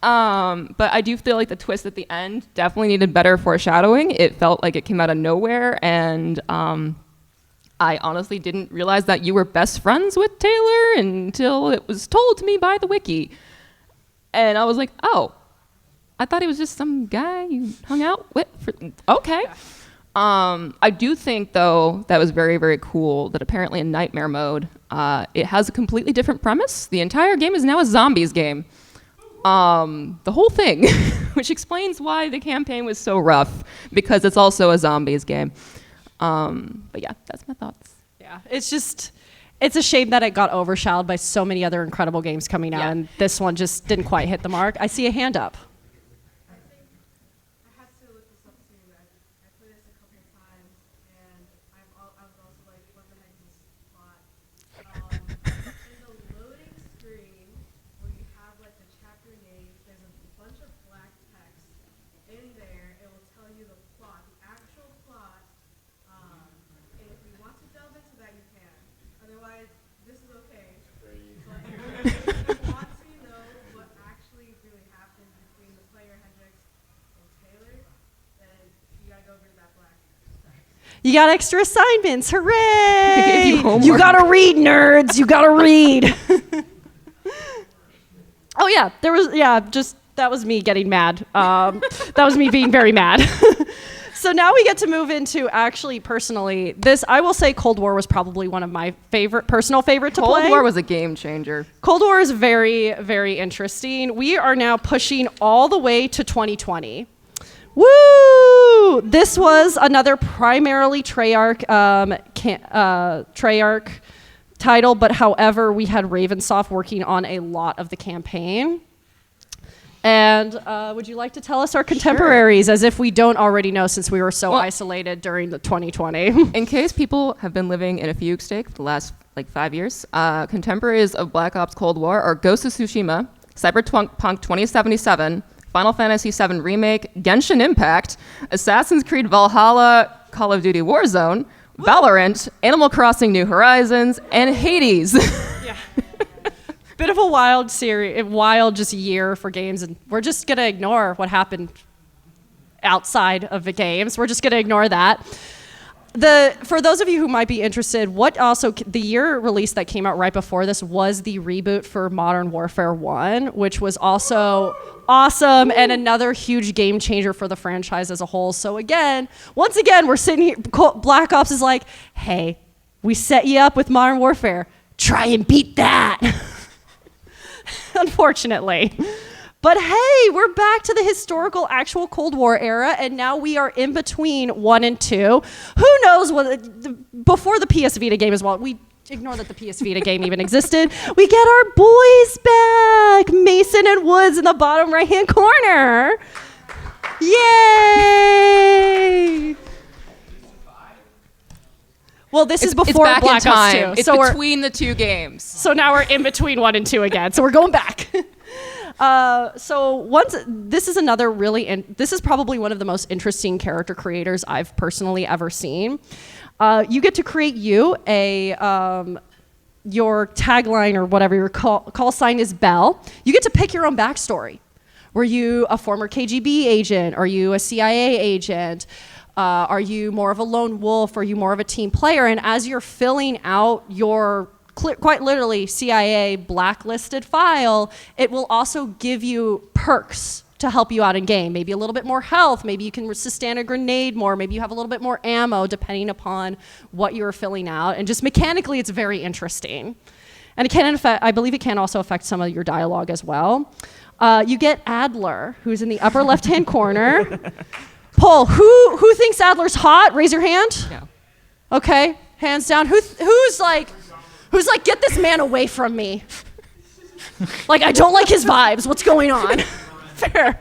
But I do feel like the twist at the end definitely needed better foreshadowing. It felt like it came out of nowhere, and I honestly didn't realize that you were best friends with Taylor until it was told to me by the wiki. And I was like, oh, I thought he was just some guy you hung out with. Okay. I do think, though, that was very, very cool that apparently in Nightmare mode, it has a completely different premise. The entire game is now a zombies game. The whole thing, which explains why the campaign was so rough, because it's also a zombies game. But yeah, that's my thoughts. Yeah, it's a shame that it got overshadowed by so many other incredible games coming out, and this one just didn't quite hit the mark. I see a hand up. I had to look this up too. I played this a couple of times, and I was also like, what the heck is this plot? In the loading screen, where you have like the chapter names, there's a bunch of black text in there. It will tell you the plot, the actual plot. And if you want to delve into that, you can. Otherwise, this is okay. But if you want to know what actually really happened between the player Hendrix and Taylor, then you gotta go over to that black text. You got extra assignments. Give Hooray! you homework. You gotta read, nerds. You gotta read. Oh yeah, that was me getting mad. That was me being very mad. So now we get to move into actually personally. I will say Cold War was probably one of my personal favorite to play. Cold War was a game changer. Cold War is very, very interesting. We are now pushing all the way to 2020. Woo! This was another primarily Treyarch title, but however, we had Ravensoft working on a lot of the campaign. And would you like to tell us our contemporaries, as if we don't already know since we were so isolated during the 2020? In case people have been living in a fugue state for the last 5 years, contemporaries of Black Ops Cold War are Ghost of Tsushima, Cyberpunk 2077, Final Fantasy VII Remake, Genshin Impact, Assassin's Creed Valhalla, Call of Duty Warzone, Valorant, Animal Crossing New Horizons, and Hades. Yeah. Bit of a wild just year for games, and we're just gonna ignore what happened outside of the games. We're just gonna ignore that. For those of you who might be interested, the year release that came out right before this was the reboot for Modern Warfare 1, which was also awesome and another huge game changer for the franchise as a whole. So once again, we're sitting here, Black Ops is like, hey, we set you up with Modern Warfare. Try and beat that. Unfortunately. But hey, we're back to the historical actual Cold War era, and now we are in between 1 and 2. Who knows before the PS Vita game as well. We ignore that the PS Vita game even existed. We get our boys back, Mason and Woods in the bottom right-hand corner. Yay! Well, this is before back Black in Ops time. 2. It's between the two games. So now we're in between 1 and 2 again. So we're going back. This is probably one of the most interesting character creators I've personally ever seen. You get to create your tagline or whatever your call sign is Bell. You get to pick your own backstory. Were you a former KGB agent? Are you a CIA agent? Are you more of a lone wolf? Are you more of a team player? And as you're filling out your quite literally CIA blacklisted file, it will also give you perks to help you out in game. Maybe a little bit more health, maybe you can withstand a grenade more, maybe you have a little bit more ammo depending upon what you're filling out. And just mechanically, it's very interesting. And I believe it can also affect some of your dialogue as well. You get Adler, who's in the upper left-hand corner. Paul, who thinks Adler's hot? Raise your hand. Yeah. Okay, hands down. Who's like, get this man away from me? Like, I don't like his vibes. What's going on? Fair.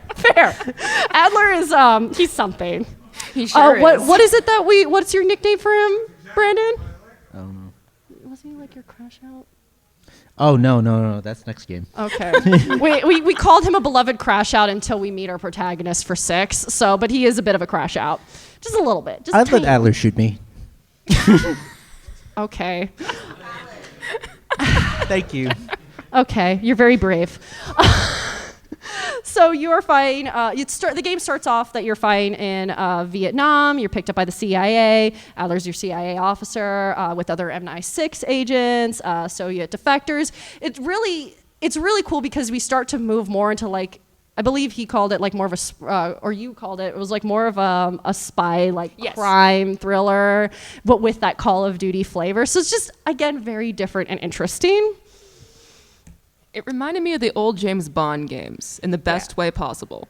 Adler is, he's something. He sure is. What is it what's your nickname for him, Brandon? I don't know. Was he like your crush out? Oh, no. That's next game. Okay. we called him a beloved crash out until we meet our protagonist for 6. So, but he is a bit of a crash out. Just a little bit. Just I'd let tiny. Adler shoot me. Okay. Thank you. Okay. You're very brave. So you are fighting. The game starts off that you're fighting in Vietnam. You're picked up by the CIA. Adler's your CIA officer with other M96 agents, Soviet defectors. It's really cool because we start to move more into like, I believe he called it like more of or you called it. It was like more of a spy crime thriller, but with that Call of Duty flavor. So it's just again very different and interesting. It reminded me of the old James Bond games in the best way possible.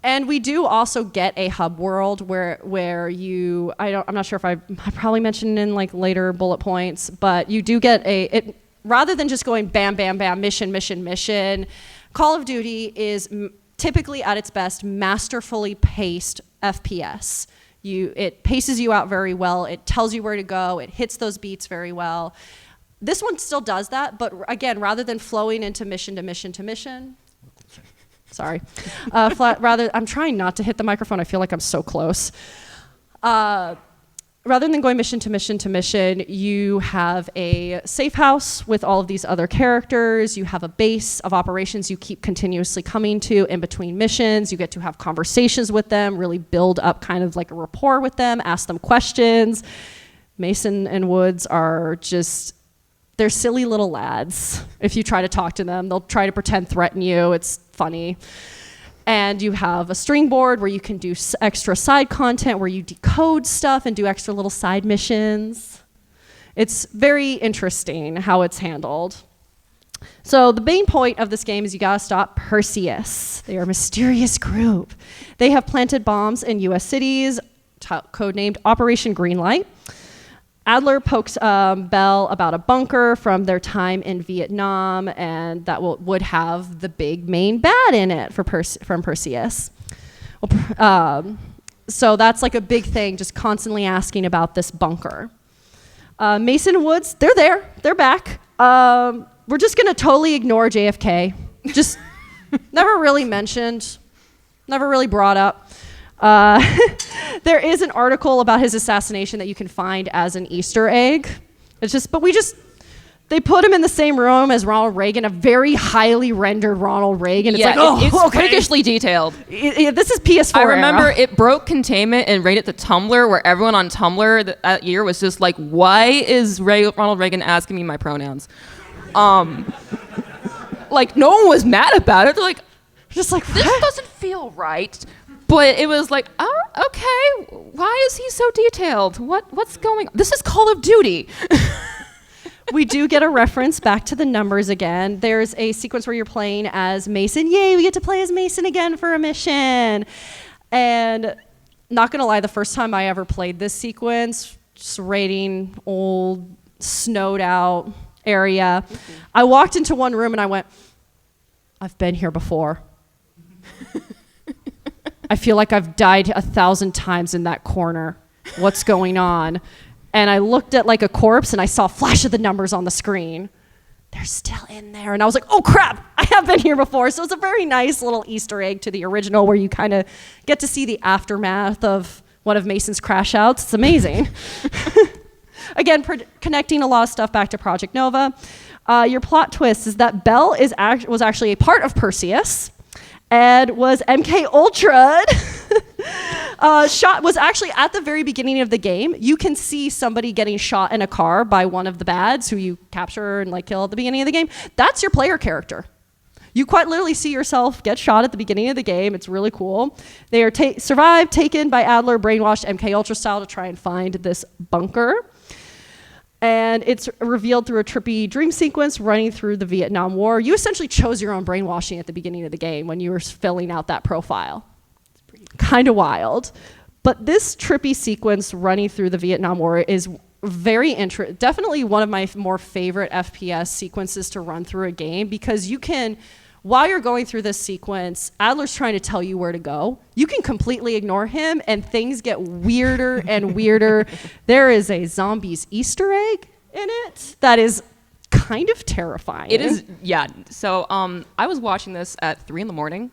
And we do also get a hub world where you, I'm not sure if I probably mentioned in like later bullet points, but you do get rather than just going bam, bam, bam, mission, Call of Duty is typically at its best masterfully paced FPS. It paces you out very well. It tells you where to go. It hits those beats very well. This one still does that, but again, rather than flowing into mission to mission to mission, sorry, I'm trying not to hit the microphone. I feel like I'm so close. Rather than going mission to mission to mission, you have a safe house with all of these other characters. You have a base of operations you keep continuously coming to in between missions. You get to have conversations with them, really build up kind of like a rapport with them, ask them questions. Mason and Woods are just... they're silly little lads. If you try to talk to them, they'll try to pretend threaten you. It's funny. And you have a string board where you can do extra side content where you decode stuff and do extra little side missions. It's very interesting how it's handled. So the main point of this game is you gotta stop Perseus. They are a mysterious group. They have planted bombs in US cities, codenamed Operation Greenlight. Adler pokes Bell about a bunker from their time in Vietnam, and that would have the big main bad in it from Perseus. So that's like a big thing, just constantly asking about this bunker. Mason and Woods, they're there. They're back. We're just going to totally ignore JFK. Just never really mentioned, never really brought up. There is an article about his assassination that you can find as an Easter egg. They put him in the same room as Ronald Reagan, a very highly rendered Ronald Reagan. It's it's freakishly detailed. This is PS4 I remember era. it broke containment and rated the Tumblr, where everyone on Tumblr that year was just like, why is Ronald Reagan asking me my pronouns? Like, no one was mad about it. They're like, just like, this doesn't feel right. But it was like, oh, okay, why is he so detailed? What's going on? This is Call of Duty. We do get a reference back to the numbers again. There's a sequence where you're playing as Mason. Yay, we get to play as Mason again for a mission. And not gonna lie, the first time I ever played this sequence, just raiding old, snowed out area, I walked into one room and I went, I've been here before. I feel like I've died 1,000 times in that corner. What's going on? And I looked at like a corpse and I saw a flash of the numbers on the screen. They're still in there. And I was like, oh crap, I have been here before. So it's a very nice little Easter egg to the original where you kind of get to see the aftermath of one of Mason's crash outs. It's amazing. Again, connecting a lot of stuff back to Project Nova. Your plot twist is that Bell was actually a part of Perseus. And was MK Ultra was actually at the very beginning of the game. You can see somebody getting shot in a car by one of the bads who you capture and like kill at the beginning of the game. That's your player character. You quite literally see yourself get shot at the beginning of the game. It's really cool. They are survived, taken by Adler, brainwashed MK Ultra style to try and find this bunker. And it's revealed through a trippy dream sequence running through the Vietnam War. You essentially chose your own brainwashing at the beginning of the game when you were filling out that profile. It's kind of wild. But this trippy sequence running through the Vietnam War is definitely one of my more favorite FPS sequences to run through a game, because you can, while you're going through this sequence, Adler's trying to tell you where to go. You can completely ignore him and things get weirder and weirder. There is a zombies Easter egg in it that is kind of terrifying. It is, yeah. So I was watching this at 3 a.m,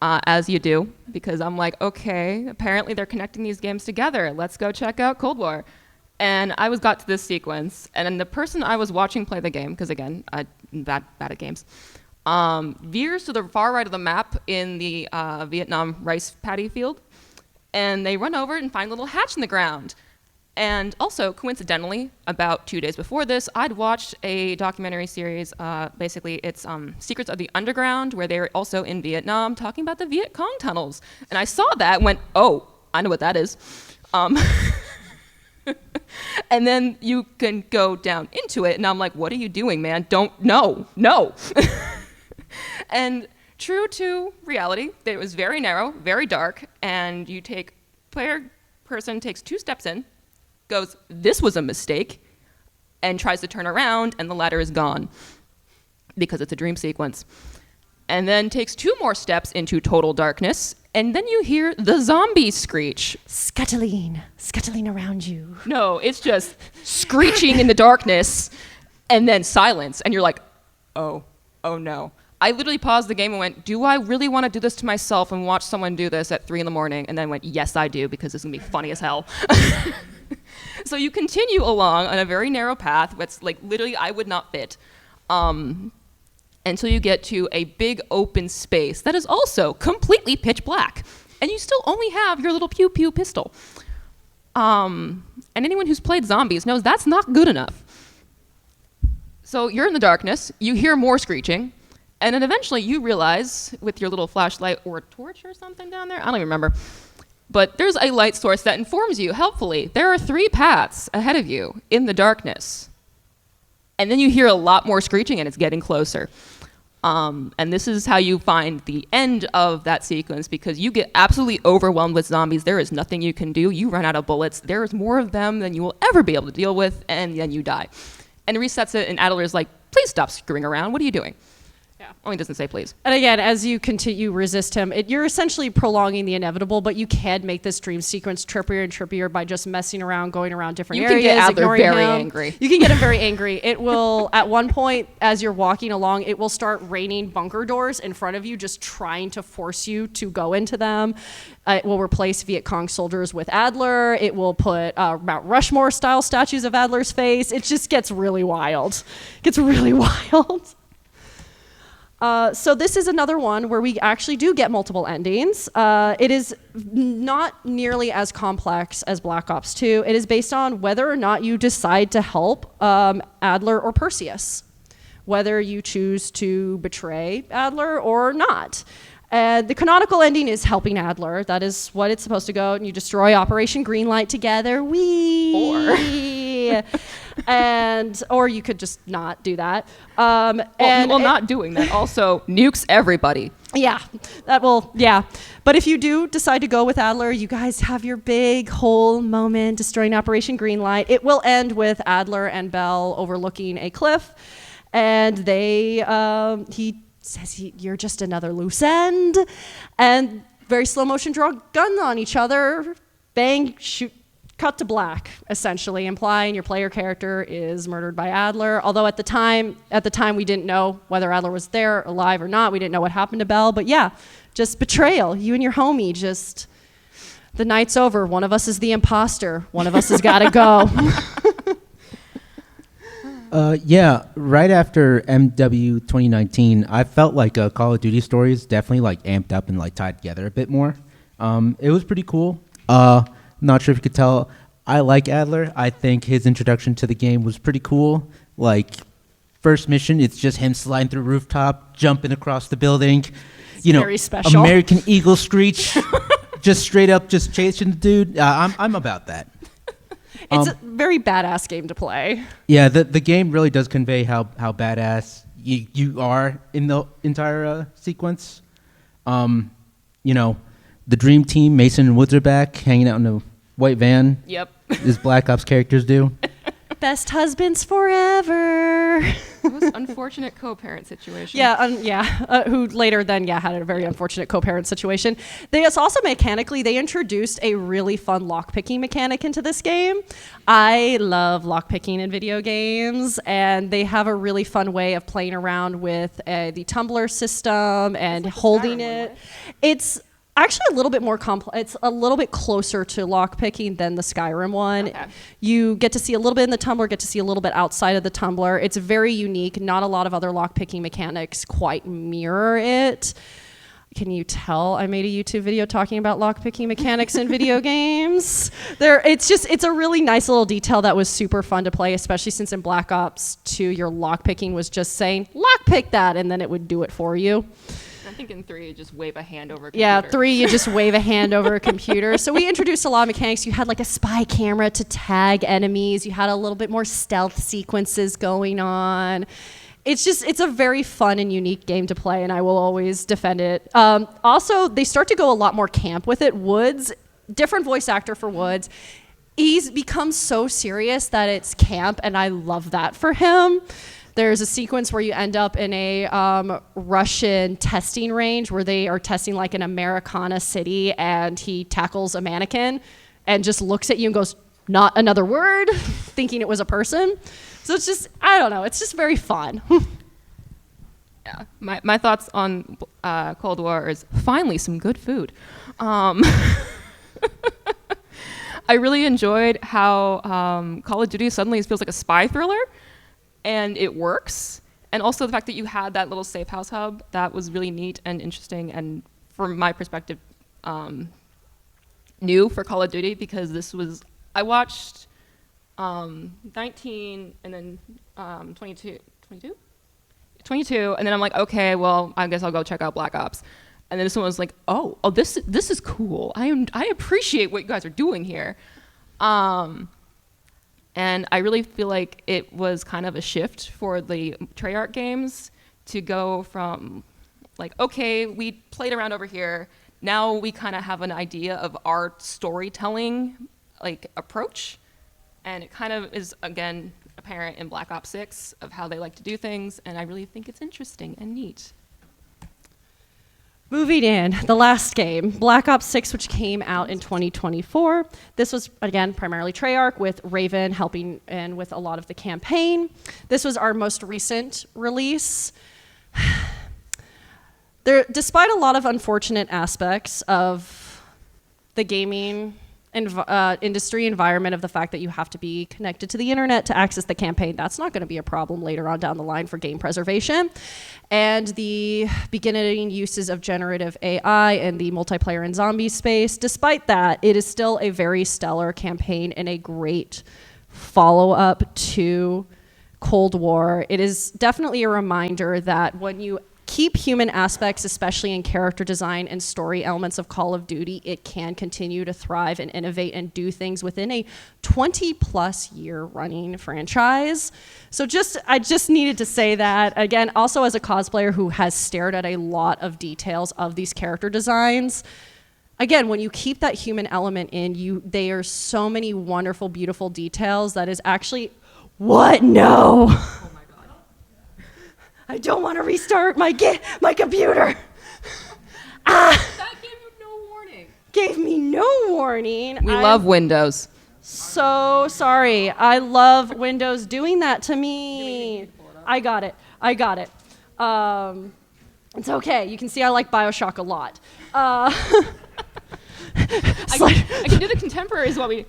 as you do, because I'm like, okay, apparently they're connecting these games together. Let's go check out Cold War. And I got to this sequence, and then the person I was watching play the game, because again, I'm bad at games, veers to the far right of the map in the Vietnam rice paddy field, and they run over and find a little hatch in the ground. And also, coincidentally, about 2 days before this, I'd watched a documentary series, basically it's Secrets of the Underground, where they were also in Vietnam talking about the Viet Cong tunnels. And I saw that and went, oh, I know what that is. And then you can go down into it, and I'm like, what are you doing, man? No. And true to reality, it was very narrow, very dark, and person takes 2 steps in, goes, this was a mistake, and tries to turn around, and the ladder is gone because it's a dream sequence. And then takes 2 more steps into total darkness, and then you hear the zombie screech. Scuttling around you. No, it's just screeching in the darkness, and then silence, and you're like, oh no. I literally paused the game and went, do I really want to do this to myself and watch someone do this at 3 a.m, and then went, yes, I do, because this is going to be funny as hell. So you continue along on a very narrow path that's like literally I would not fit until you get to a big open space that is also completely pitch black. And you still only have your little pew-pew pistol. And anyone who's played zombies knows that's not good enough. So you're in the darkness, you hear more screeching, and then eventually you realize with your little flashlight or torch or something down there, I don't even remember, but there's a light source that informs you, helpfully, there are 3 paths ahead of you in the darkness. And then you hear a lot more screeching, and it's getting closer. And this is how you find the end of that sequence, because you get absolutely overwhelmed with zombies. There is nothing you can do. You run out of bullets. There's more of them than you will ever be able to deal with, and then you die. And it resets it, and Adler's like, please stop screwing around. What are you doing? Yeah. Only doesn't say please. And again, as you continue resist him, you're essentially prolonging the inevitable, but you can make this dream sequence trippier and trippier by just messing around, going around different areas, You can get Adler ignoring very him. angry. You can get him very angry. It will, at one point, as you're walking along, it will start raining bunker doors in front of you, just trying to force you to go into them. It will replace Viet Cong soldiers with Adler. It will put Mount Rushmore-style statues of Adler's face. It just gets really wild. Gets really wild. So this is another one where we actually do get multiple endings. It is not nearly as complex as Black Ops 2. It is based on whether or not you decide to help Adler or Perseus, whether you choose to betray Adler or not. The canonical ending is helping Adler. That is what it's supposed to go. And you destroy Operation Greenlight together. Or you could just not do that. Not doing that also nukes everybody. Yeah, But if you do decide to go with Adler, you guys have your big whole moment destroying Operation Greenlight. It will end with Adler and Bell overlooking a cliff, and he says you're just another loose end, and very slow motion draw gun on each other, bang, shoot, cut to black, essentially implying your player character is murdered by Adler. Although at the time we didn't know whether Adler was there alive or not. We didn't know what happened to Bell, but yeah, just betrayal. You and your homie, just the night's over. One of us is the imposter. One of us has got to go. Yeah, right after MW 2019, I felt like Call of Duty stories definitely like amped up and like tied together a bit more. It was pretty cool. Not sure if you could tell, I like Adler. I think his introduction to the game was pretty cool. Like, first mission, it's just him sliding through a rooftop, jumping across the building. Very special. American Eagle screech, just straight up, just chasing the dude. I'm about that. It's a very badass game to play. Yeah, the game really does convey how badass you are in the entire sequence. The dream team, Mason and Woods are back, hanging out in a white van. Yep. As Black Ops characters do. Best husbands forever. Most unfortunate co-parent situation. Who later then, had a very unfortunate co-parent situation. It's also mechanically, they introduced a really fun lockpicking mechanic into this game. I love lockpicking in video games, and they have a really fun way of playing around with the tumbler system and holding it. It's actually a little bit more complex. It's a little bit closer to lockpicking than the Skyrim one. Okay. You get to see a little bit in the tumbler, get to see a little bit outside of the tumbler. It's very unique. Not a lot of other lockpicking mechanics quite mirror it. Can you tell I made a YouTube video talking about lockpicking mechanics in video games? It's a really nice little detail that was super fun to play, especially since in Black Ops 2, your lockpicking was just saying, lockpick that, and then it would do it for you. I think in 3, you just wave a hand over a computer. Yeah, 3, you just wave a hand over a computer. So we introduced a lot of mechanics. You had like a spy camera to tag enemies. You had a little bit more stealth sequences going on. It's a very fun and unique game to play, and I will always defend it. Also, they start to go a lot more camp with it. Woods, different voice actor for Woods. He's become so serious that it's camp, and I love that for him. There's a sequence where you end up in a Russian testing range where they are testing like an Americana city, and he tackles a mannequin and just looks at you and goes, not another word, thinking it was a person. So it's just, I don't know, it's just very fun. Yeah, my thoughts on Cold War is finally some good food. I really enjoyed how Call of Duty suddenly feels like a spy thriller. And it works. And also the fact that you had that little safe house hub, that was really neat and interesting. And from my perspective, new for Call of Duty, because I watched 19 and then 22, and then I'm like, okay, well, I guess I'll go check out Black Ops. And then this one was like, oh, this is cool. I appreciate what you guys are doing here. And I really feel like it was kind of a shift for the Treyarch games to go from like, okay, we played around over here. Now we kind of have an idea of our storytelling like approach. And it kind of is, again, apparent in Black Ops 6 of how they like to do things. And I really think it's interesting and neat. Moving in, the last game, Black Ops 6, which came out in 2024. This was, again, primarily Treyarch, with Raven helping in with a lot of the campaign. This was our most recent release. Despite a lot of unfortunate aspects of the gaming industry environment, of the fact that you have to be connected to the internet to access the campaign, that's not going to be a problem later on down the line for game preservation. And the beginning uses of generative AI and the multiplayer and zombie space, despite that, it is still a very stellar campaign and a great follow-up to Cold War. It is definitely a reminder that when you keep human aspects, especially in character design and story elements of Call of Duty, it can continue to thrive and innovate and do things within a 20-plus year running franchise. So I just needed to say that. Again, also as a cosplayer who has stared at a lot of details of these character designs, again, when you keep that human element in, they are so many wonderful, beautiful details that is actually, what? No. I don't want to restart my computer. That gave you no warning. Gave me no warning. We love Windows. So sorry. I love Windows doing that to me. I got it. It's okay. You can see I like BioShock a lot. I can do the contemporaries while we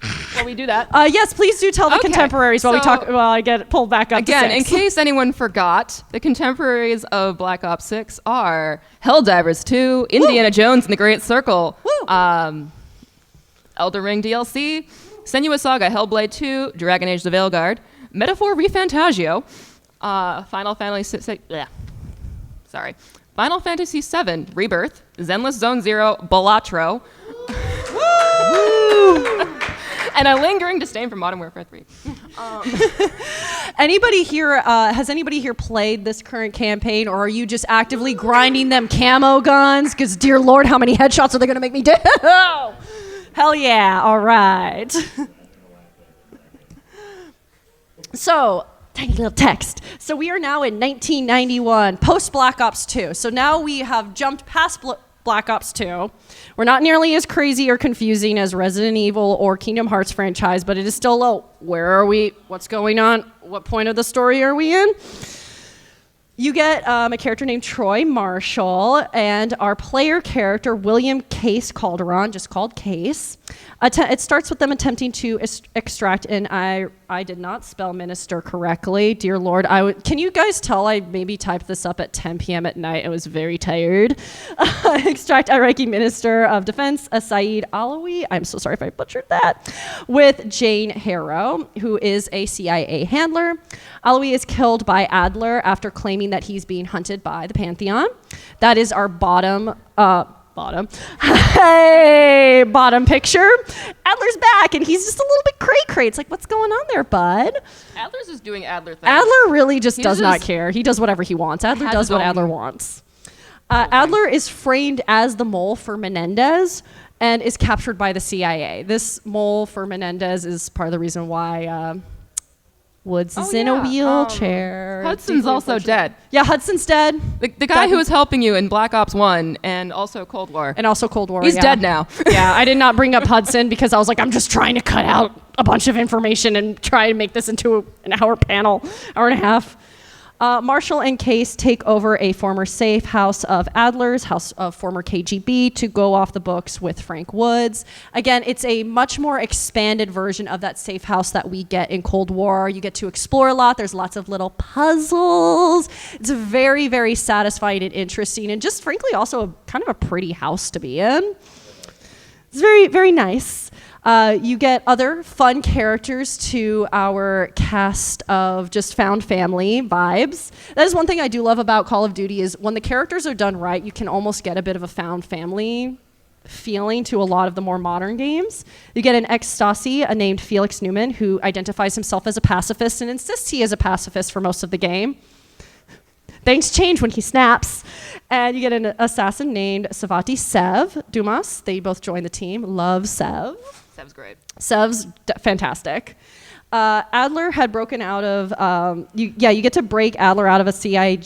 do that. Yes, please do tell the Okay, contemporaries while I get pulled back up. Again, to in 6. case anyone forgot, the contemporaries of Black Ops 6 are Helldivers 2, Indiana Jones and the Great Circle, Elden Ring DLC, Senua's Saga, Hellblade 2, Dragon Age the Veilguard, Metaphor ReFantagio, Final Fantasy VII Rebirth, Zenless Zone Zero, Balatro, and a lingering disdain for Modern Warfare 3. Anybody here, has anybody here played this current campaign, or are you just actively grinding them camo guns? Because dear Lord, how many headshots are they going to make me do? Hell yeah, all right. So, tiny little text. So we are now in 1991, post Black Ops 2. So now we have jumped past Black Ops 2. We're not nearly as crazy or confusing as Resident Evil or Kingdom Hearts franchise, but it is still low. Where are we? What's going on? What point of the story are we in? You get a character named Troy Marshall, and our player character, William Case Calderon, just called Case. It starts with them attempting to extract, and I did not spell minister correctly. Dear Lord, can you guys tell I maybe typed this up at 10 p.m. at night? I was very tired. Extract Iraqi Minister of Defense, Saeed Alawi. I'm so sorry if I butchered that. With Jane Harrow, who is a CIA handler. Alawi is killed by Adler after claiming that he's being hunted by the Pantheon. That is our bottom picture. Adler's back, and he's just a little bit cray-cray. It's like, what's going on there, bud? Adler's just doing Adler things. Adler really just does not just care. He does whatever he wants. Adler has does his what own- Adler wants. Adler is framed as the mole for Menendez and is captured by the CIA. This mole for Menendez is part of the reason why Woods is in a wheelchair. Hudson's Deeply also unfortunate. dead. Yeah, Hudson's dead. The guy who was helping you in Black Ops 1 and also Cold War. And also Cold War. He's yeah. dead now. Yeah, I did not bring up Hudson because I was like, I'm just trying to cut out a bunch of information and try and make this into an hour panel, hour and a half. Marshall and Case take over a former safe house of Adler's, house of former KGB, to go off the books with Frank Woods. Again, it's a much more expanded version of that safe house that we get in Cold War. You get to explore a lot. There's lots of little puzzles. It's very, very satisfying and interesting, and just frankly also kind of a pretty house to be in. It's very, very nice. You get other fun characters to our cast of just found family vibes. That is one thing I do love about Call of Duty is when the characters are done right, you can almost get a bit of a found family feeling to a lot of the more modern games. You get an ex-Stasi named Felix Newman who identifies himself as a pacifist and insists he is a pacifist for most of the game. Things change when he snaps. And you get an assassin named Savati Sev Dumas. They both join the team. Love Sev. Sev's great. Sev's fantastic. Adler had broken out of, you get to break Adler out of a CIA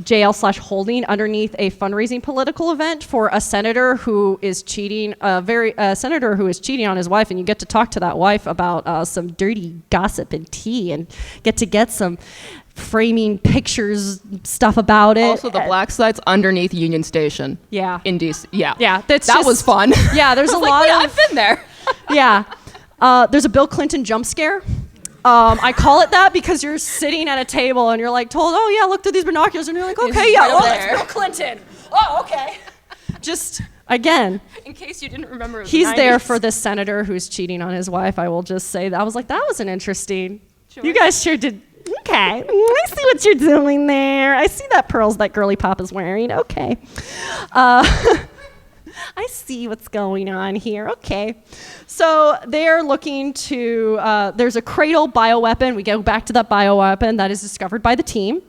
jail/holding underneath a fundraising political event for a senator who is cheating, a senator who is cheating on his wife, and you get to talk to that wife about some dirty gossip and tea, and get some framing pictures stuff about it. Also, the black site's underneath Union Station. Yeah. In DC. Yeah. Yeah, that was fun. Yeah, there's a lot Wait, of. I've been there. Yeah. There's a Bill Clinton jump scare. I call it that because you're sitting at a table and you're like told, oh yeah, look through these binoculars, and you're like, okay, He's yeah, right oh, over that's there. Bill Clinton. Oh, okay. Just again, In case you didn't remember, it was he's the there 90s. for the senator who's cheating on his wife. I will just say that. I was like, that was an interesting. Sure. You guys sure did. Okay, I see what you're doing there. I see that pearls that girly pop is wearing. Okay. I see what's going on here. Okay. So they're looking to, there's a cradle bioweapon. We go back to that bioweapon that is discovered by the team.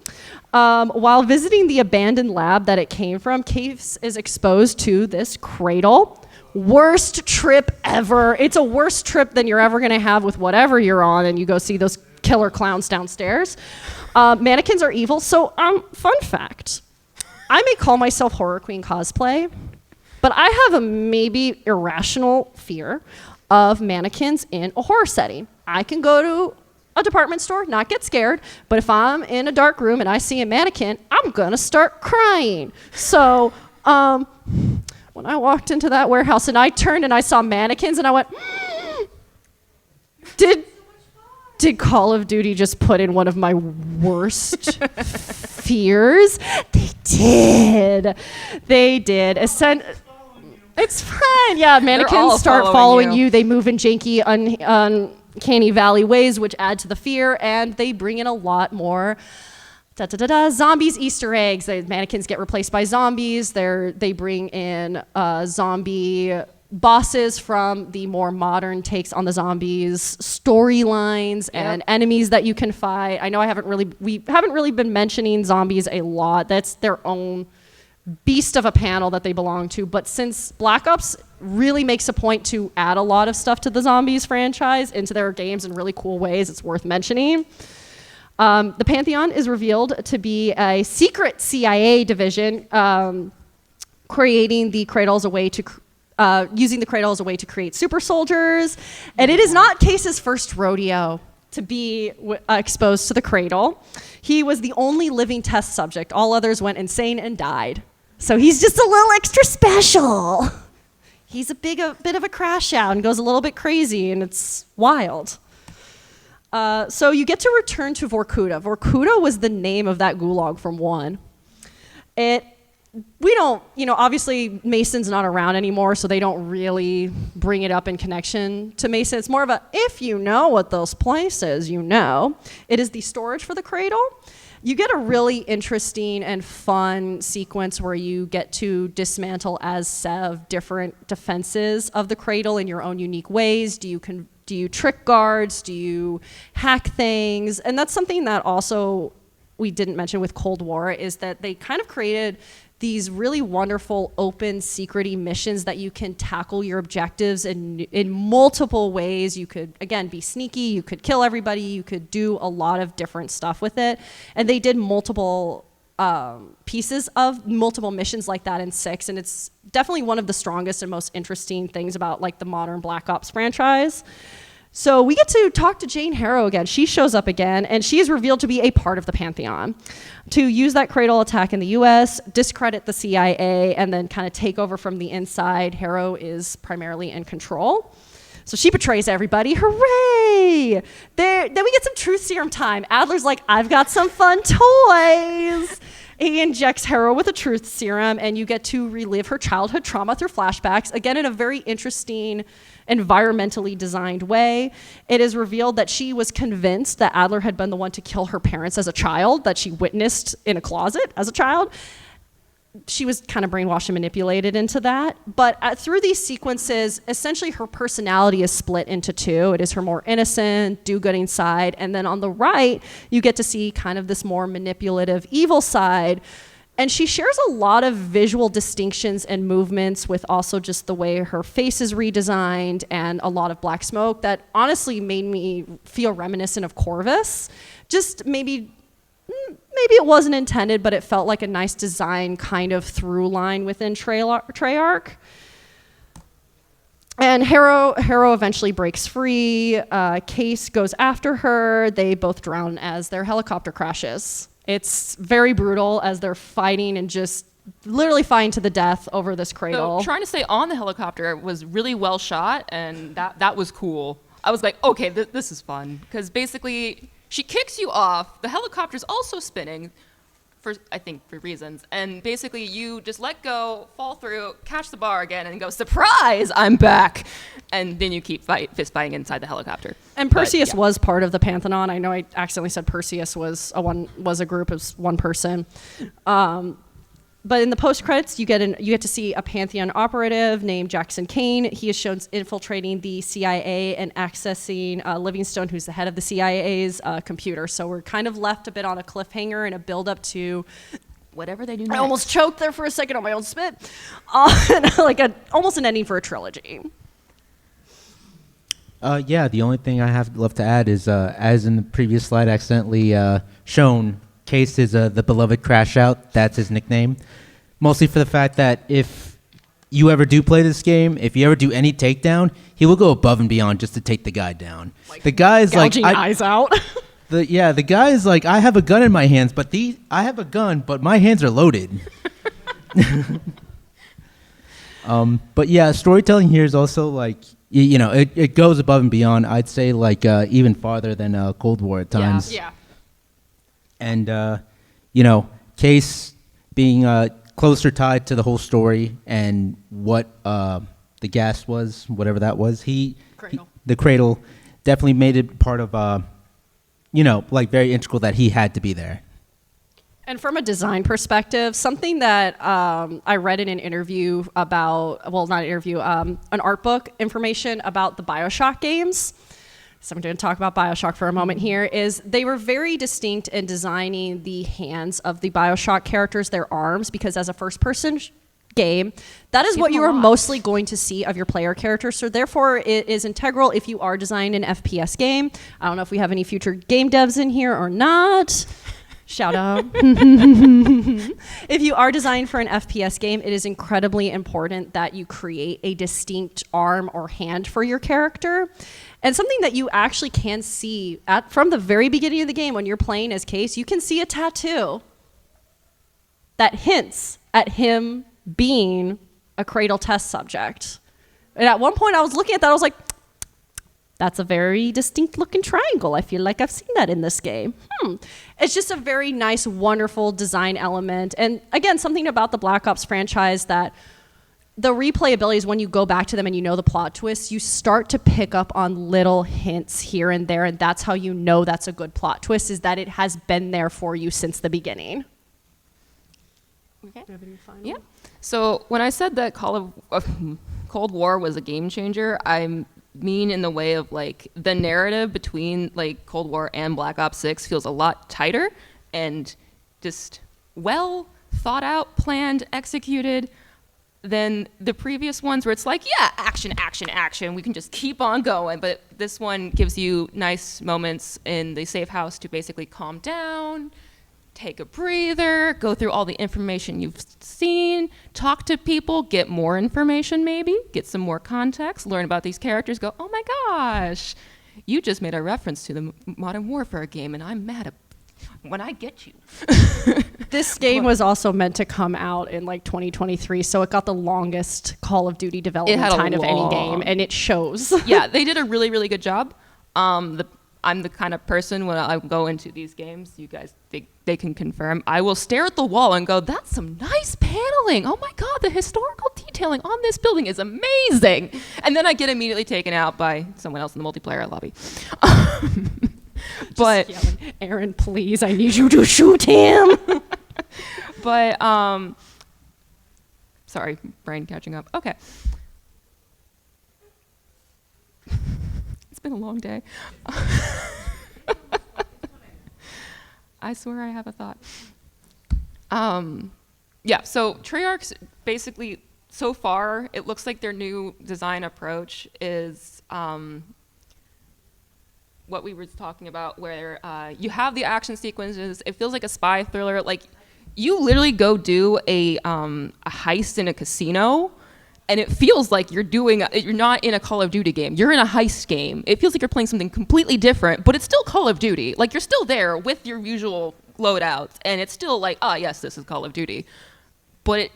While visiting the abandoned lab that it came from, Case is exposed to this cradle. Worst trip ever. It's a worse trip than you're ever going to have with whatever you're on, and you go see those killer clowns downstairs. Mannequins are evil. So, fun fact. I may call myself Horror Queen cosplay, but I have a maybe irrational fear of mannequins in a horror setting. I can go to a department store, not get scared, but if I'm in a dark room and I see a mannequin, I'm gonna start crying. So, when I walked into that warehouse and I turned and I saw mannequins and I went, did Call of Duty just put in one of my worst fears? They did. It's fun. Yeah, mannequins start following you. They move in janky, uncanny valley ways, which add to the fear, and they bring in a lot more zombies, Easter eggs. The mannequins get replaced by zombies. They bring in zombie bosses from the more modern takes on the zombies, storylines, and enemies that you can fight. I know we haven't really been mentioning zombies a lot. That's their own beast of a panel that they belong to. But since Black Ops really makes a point to add a lot of stuff to the Zombies franchise into their games in really cool ways. It's worth mentioning. The Pantheon is revealed to be a secret CIA division, creating the Cradle as a way to using the Cradle as a way to create super soldiers. And it is not Case's first rodeo to be exposed to the Cradle. He was the only living test subject. All others went insane and died. So he's just a little extra special. He's a bit of a crash out and goes a little bit crazy, and it's wild. So you get to return to Vorkuta. Vorkuta was the name of that gulag from 1. We don't, obviously Mason's not around anymore, so they don't really bring it up in connection to Mason. It's more of a, if you know what those places, you know. It is the storage for the Cradle. You get a really interesting and fun sequence where you get to dismantle as Sev different defenses of the Cradle in your own unique ways. Do you trick guards? Do you hack things? And that's something that also we didn't mention with Cold War, is that they kind of created these really wonderful open secret-y missions that you can tackle your objectives in multiple ways. You could, again, be sneaky, you could kill everybody, you could do a lot of different stuff with it. And they did multiple pieces of multiple missions like that in 6, and it's definitely one of the strongest and most interesting things about like the modern Black Ops franchise. So we get to talk to Jane Harrow again. She shows up again, and she is revealed to be a part of the Pantheon. To use that Cradle attack in the US, discredit the CIA, and then kind of take over from the inside, Harrow is primarily in control. So she betrays everybody. Hooray! Then we get some truth serum time. Adler's like, I've got some fun toys. He injects Harrow with a truth serum, and you get to relive her childhood trauma through flashbacks, again in a very interesting, environmentally designed way. It is revealed that she was convinced that Adler had been the one to kill her parents as a child, that she witnessed in a closet as a child. She was kind of brainwashed and manipulated into that. But through these sequences, essentially her personality is split into 2. It is her more innocent, do-gooding side. And then on the right, you get to see kind of this more manipulative, evil side. And she shares a lot of visual distinctions and movements with also just the way her face is redesigned and a lot of black smoke that honestly made me feel reminiscent of Corvus. Just maybe it wasn't intended, but it felt like a nice design kind of through line within Treyarch. And Harrow eventually breaks free. Case goes after her. They both drown as their helicopter crashes. It's very brutal as they're fighting and just literally fighting to the death over this Cradle. So trying to stay on the helicopter was really well shot, and that was cool. I was like, okay, this is fun. Because basically, she kicks you off. The helicopter's also spinning, I think for reasons. And basically, you just let go, fall through, catch the bar again, and go, surprise, I'm back. And then you keep fist fighting inside the helicopter. And Perseus was part of the Pantheon. I know I accidentally said Perseus was a group, it was one person. But in the post credits, you get to see a Pantheon operative named Jackson Kane. He is shown infiltrating the CIA and accessing Livingstone, who's the head of the CIA's computer. So we're kind of left a bit on a cliffhanger and a build up to whatever they do next. I almost choked there for a second on my own spit. Almost an ending for a trilogy. Yeah, the only thing I have left to add is, as in the previous slide accidentally shown, Case is the beloved Crash Out. That's his nickname. Mostly for the fact that if you ever do play this game, if you ever do any takedown, he will go above and beyond just to take the guy down. The guy is like, eyes out. The guy is like, I have a gun in my hands, but I have a gun, but my hands are loaded. But yeah, storytelling here is also like, it goes above and beyond. I'd say like even farther than Cold War at times. Yeah. And Case being closer tied to the whole story and what the gas was, whatever that was, the Cradle definitely made it part of very integral that he had to be there. And from a design perspective, something that I read in an interview about, well, not an interview, an art book information about the BioShock games. So I'm going to talk about BioShock for a moment here, is they were very distinct in designing the hands of the BioShock characters, their arms, because as a first-person game, that is See what them you a are lot. mostly going to see of your player character. So therefore, it is integral if you are designing an FPS game. I don't know if we have any future game devs in here or not. Shout out. If you are designing for an FPS game, it is incredibly important that you create a distinct arm or hand for your character. And something that you actually can see from the very beginning of the game when you're playing as Case, you can see a tattoo that hints at him being a cradle test subject. And at one point I was looking at that, I was like, that's a very distinct looking triangle. I feel like I've seen that in this game. It's just a very nice, wonderful design element. And again, something about the Black Ops franchise that the replayability is when you go back to them and you know the plot twists, you start to pick up on little hints here and there. And that's how you know that's a good plot twist, is that it has been there for you since the beginning. Okay. Yeah. So when I said that Cold War was a game changer, I mean in the way of like the narrative between like Cold War and Black Ops 6 feels a lot tighter and just well thought out, planned, executed than the previous ones where it's like, yeah, action, action, action. We can just keep on going. But this one gives you nice moments in the safe house to basically calm down, take a breather, go through all the information you've seen, talk to people, get more information maybe, get some more context, learn about these characters, go, oh my gosh, you just made a reference to the Modern Warfare game and I'm mad when I get you. This game was also meant to come out in like 2023, so it got the longest Call of Duty development time of any game, and it shows. Yeah, they did a really, really good job. I'm the kind of person when I go into these games, you guys, they can confirm, I will stare at the wall and go, that's some nice paneling. Oh my God, the historical detailing on this building is amazing. And then I get immediately taken out by someone else in the multiplayer lobby. But Yelling, Erin, please, I need you to shoot him. But, sorry, brain catching up. Okay. It's been a long day. I swear I have a thought. Yeah, so Treyarch's basically, so far, it looks like their new design approach is what we were talking about, where you have the action sequences. It feels like a spy thriller. Like, you literally go do a heist in a casino, and it feels like you're not in a Call of Duty game. You're in a heist game. It feels like you're playing something completely different, but it's still Call of Duty. Like, you're still there with your usual loadouts, and it's still like, yes, this is Call of Duty. But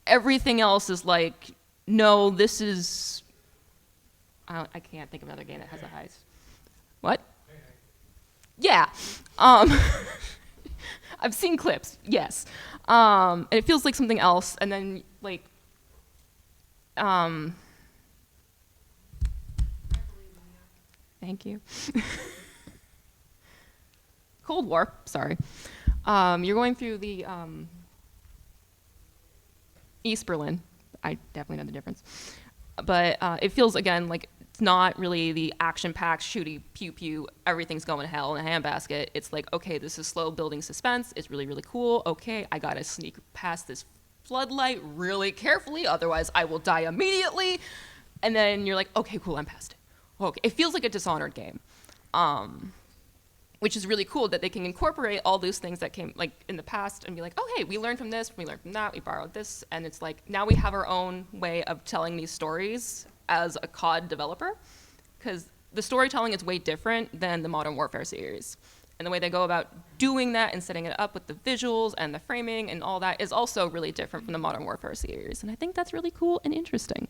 everything else is like, no, this is... I can't think of another game that has a heist. What? Yeah. I've seen clips, yes. And it feels like something else, and then, like... Thank you. Cold War, sorry. You're going through the East Berlin. I definitely know the difference. But it feels, again, like it's not really the action-packed, shooty, pew-pew, everything's going to hell in a handbasket. It's like, okay, this is slow building suspense. It's really, really cool. Okay, I gotta sneak past this floodlight really carefully, otherwise I will die immediately. And then you're like, okay, cool, I'm past it. Okay, it feels like a Dishonored game, which is really cool that they can incorporate all those things that came like in the past and be like, oh, hey, we learned from this, we learned from that, we borrowed this, and it's like now we have our own way of telling these stories as a COD developer, because the storytelling is way different than the Modern Warfare series. And the way they go about doing that and setting it up with the visuals and the framing and all that is also really different from the Modern Warfare series. And I think that's really cool and interesting.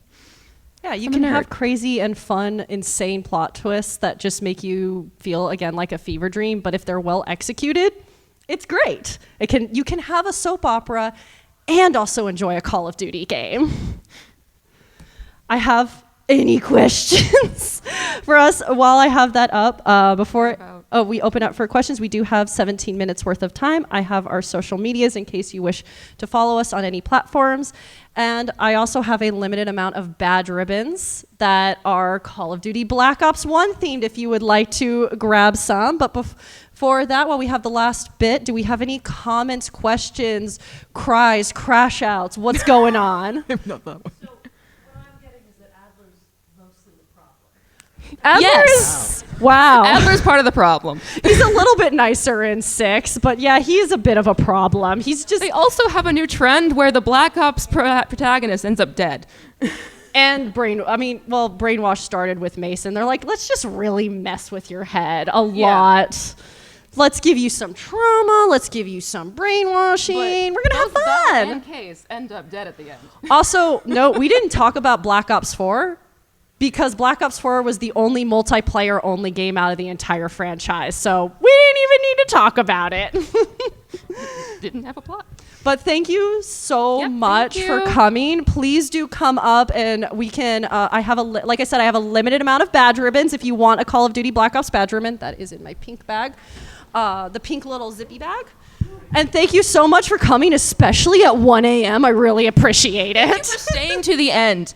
Yeah, you I'm a can nerd. have crazy and fun, insane plot twists that just make you feel, again, like a fever dream. But if they're well executed, it's great. You can have a soap opera and also enjoy a Call of Duty game. I have any questions for us while I have that up before... About we open up for questions. We do have 17 minutes worth of time. I have our social medias in case you wish to follow us on any platforms. And I also have a limited amount of badge ribbons that are Call of Duty Black Ops 1 themed if you would like to grab some. But before that, while we have the last bit, do we have any comments, questions, cries, crash outs? What's going on? So what I'm getting is that Adler's mostly the problem. Adler's, wow. Adler's part of the problem. He's a little bit nicer in 6, but yeah, he is a bit of a problem. He's just... They also have a new trend where the Black Ops protagonist ends up dead. And brainwash started with Mason. They're like, let's just really mess with your head a lot. Let's give you some trauma. Let's give you some brainwashing. We're going to have Both Bella fun. and Case end up dead at the end. Also, no, we didn't talk about Black Ops 4 because Black Ops 4 was the only multiplayer only game out of the entire franchise. So we didn't even need to talk about it. Didn't have a plot. But thank you so Yep, much thank for you. coming. Please do come up and we can, I have like I said, I have a limited amount of badge ribbons. If you want a Call of Duty Black Ops badge ribbon, that is in my pink bag, the pink little zippy bag. And thank you so much for coming, especially at 1 a.m. I really appreciate Thank you it. for staying to the end.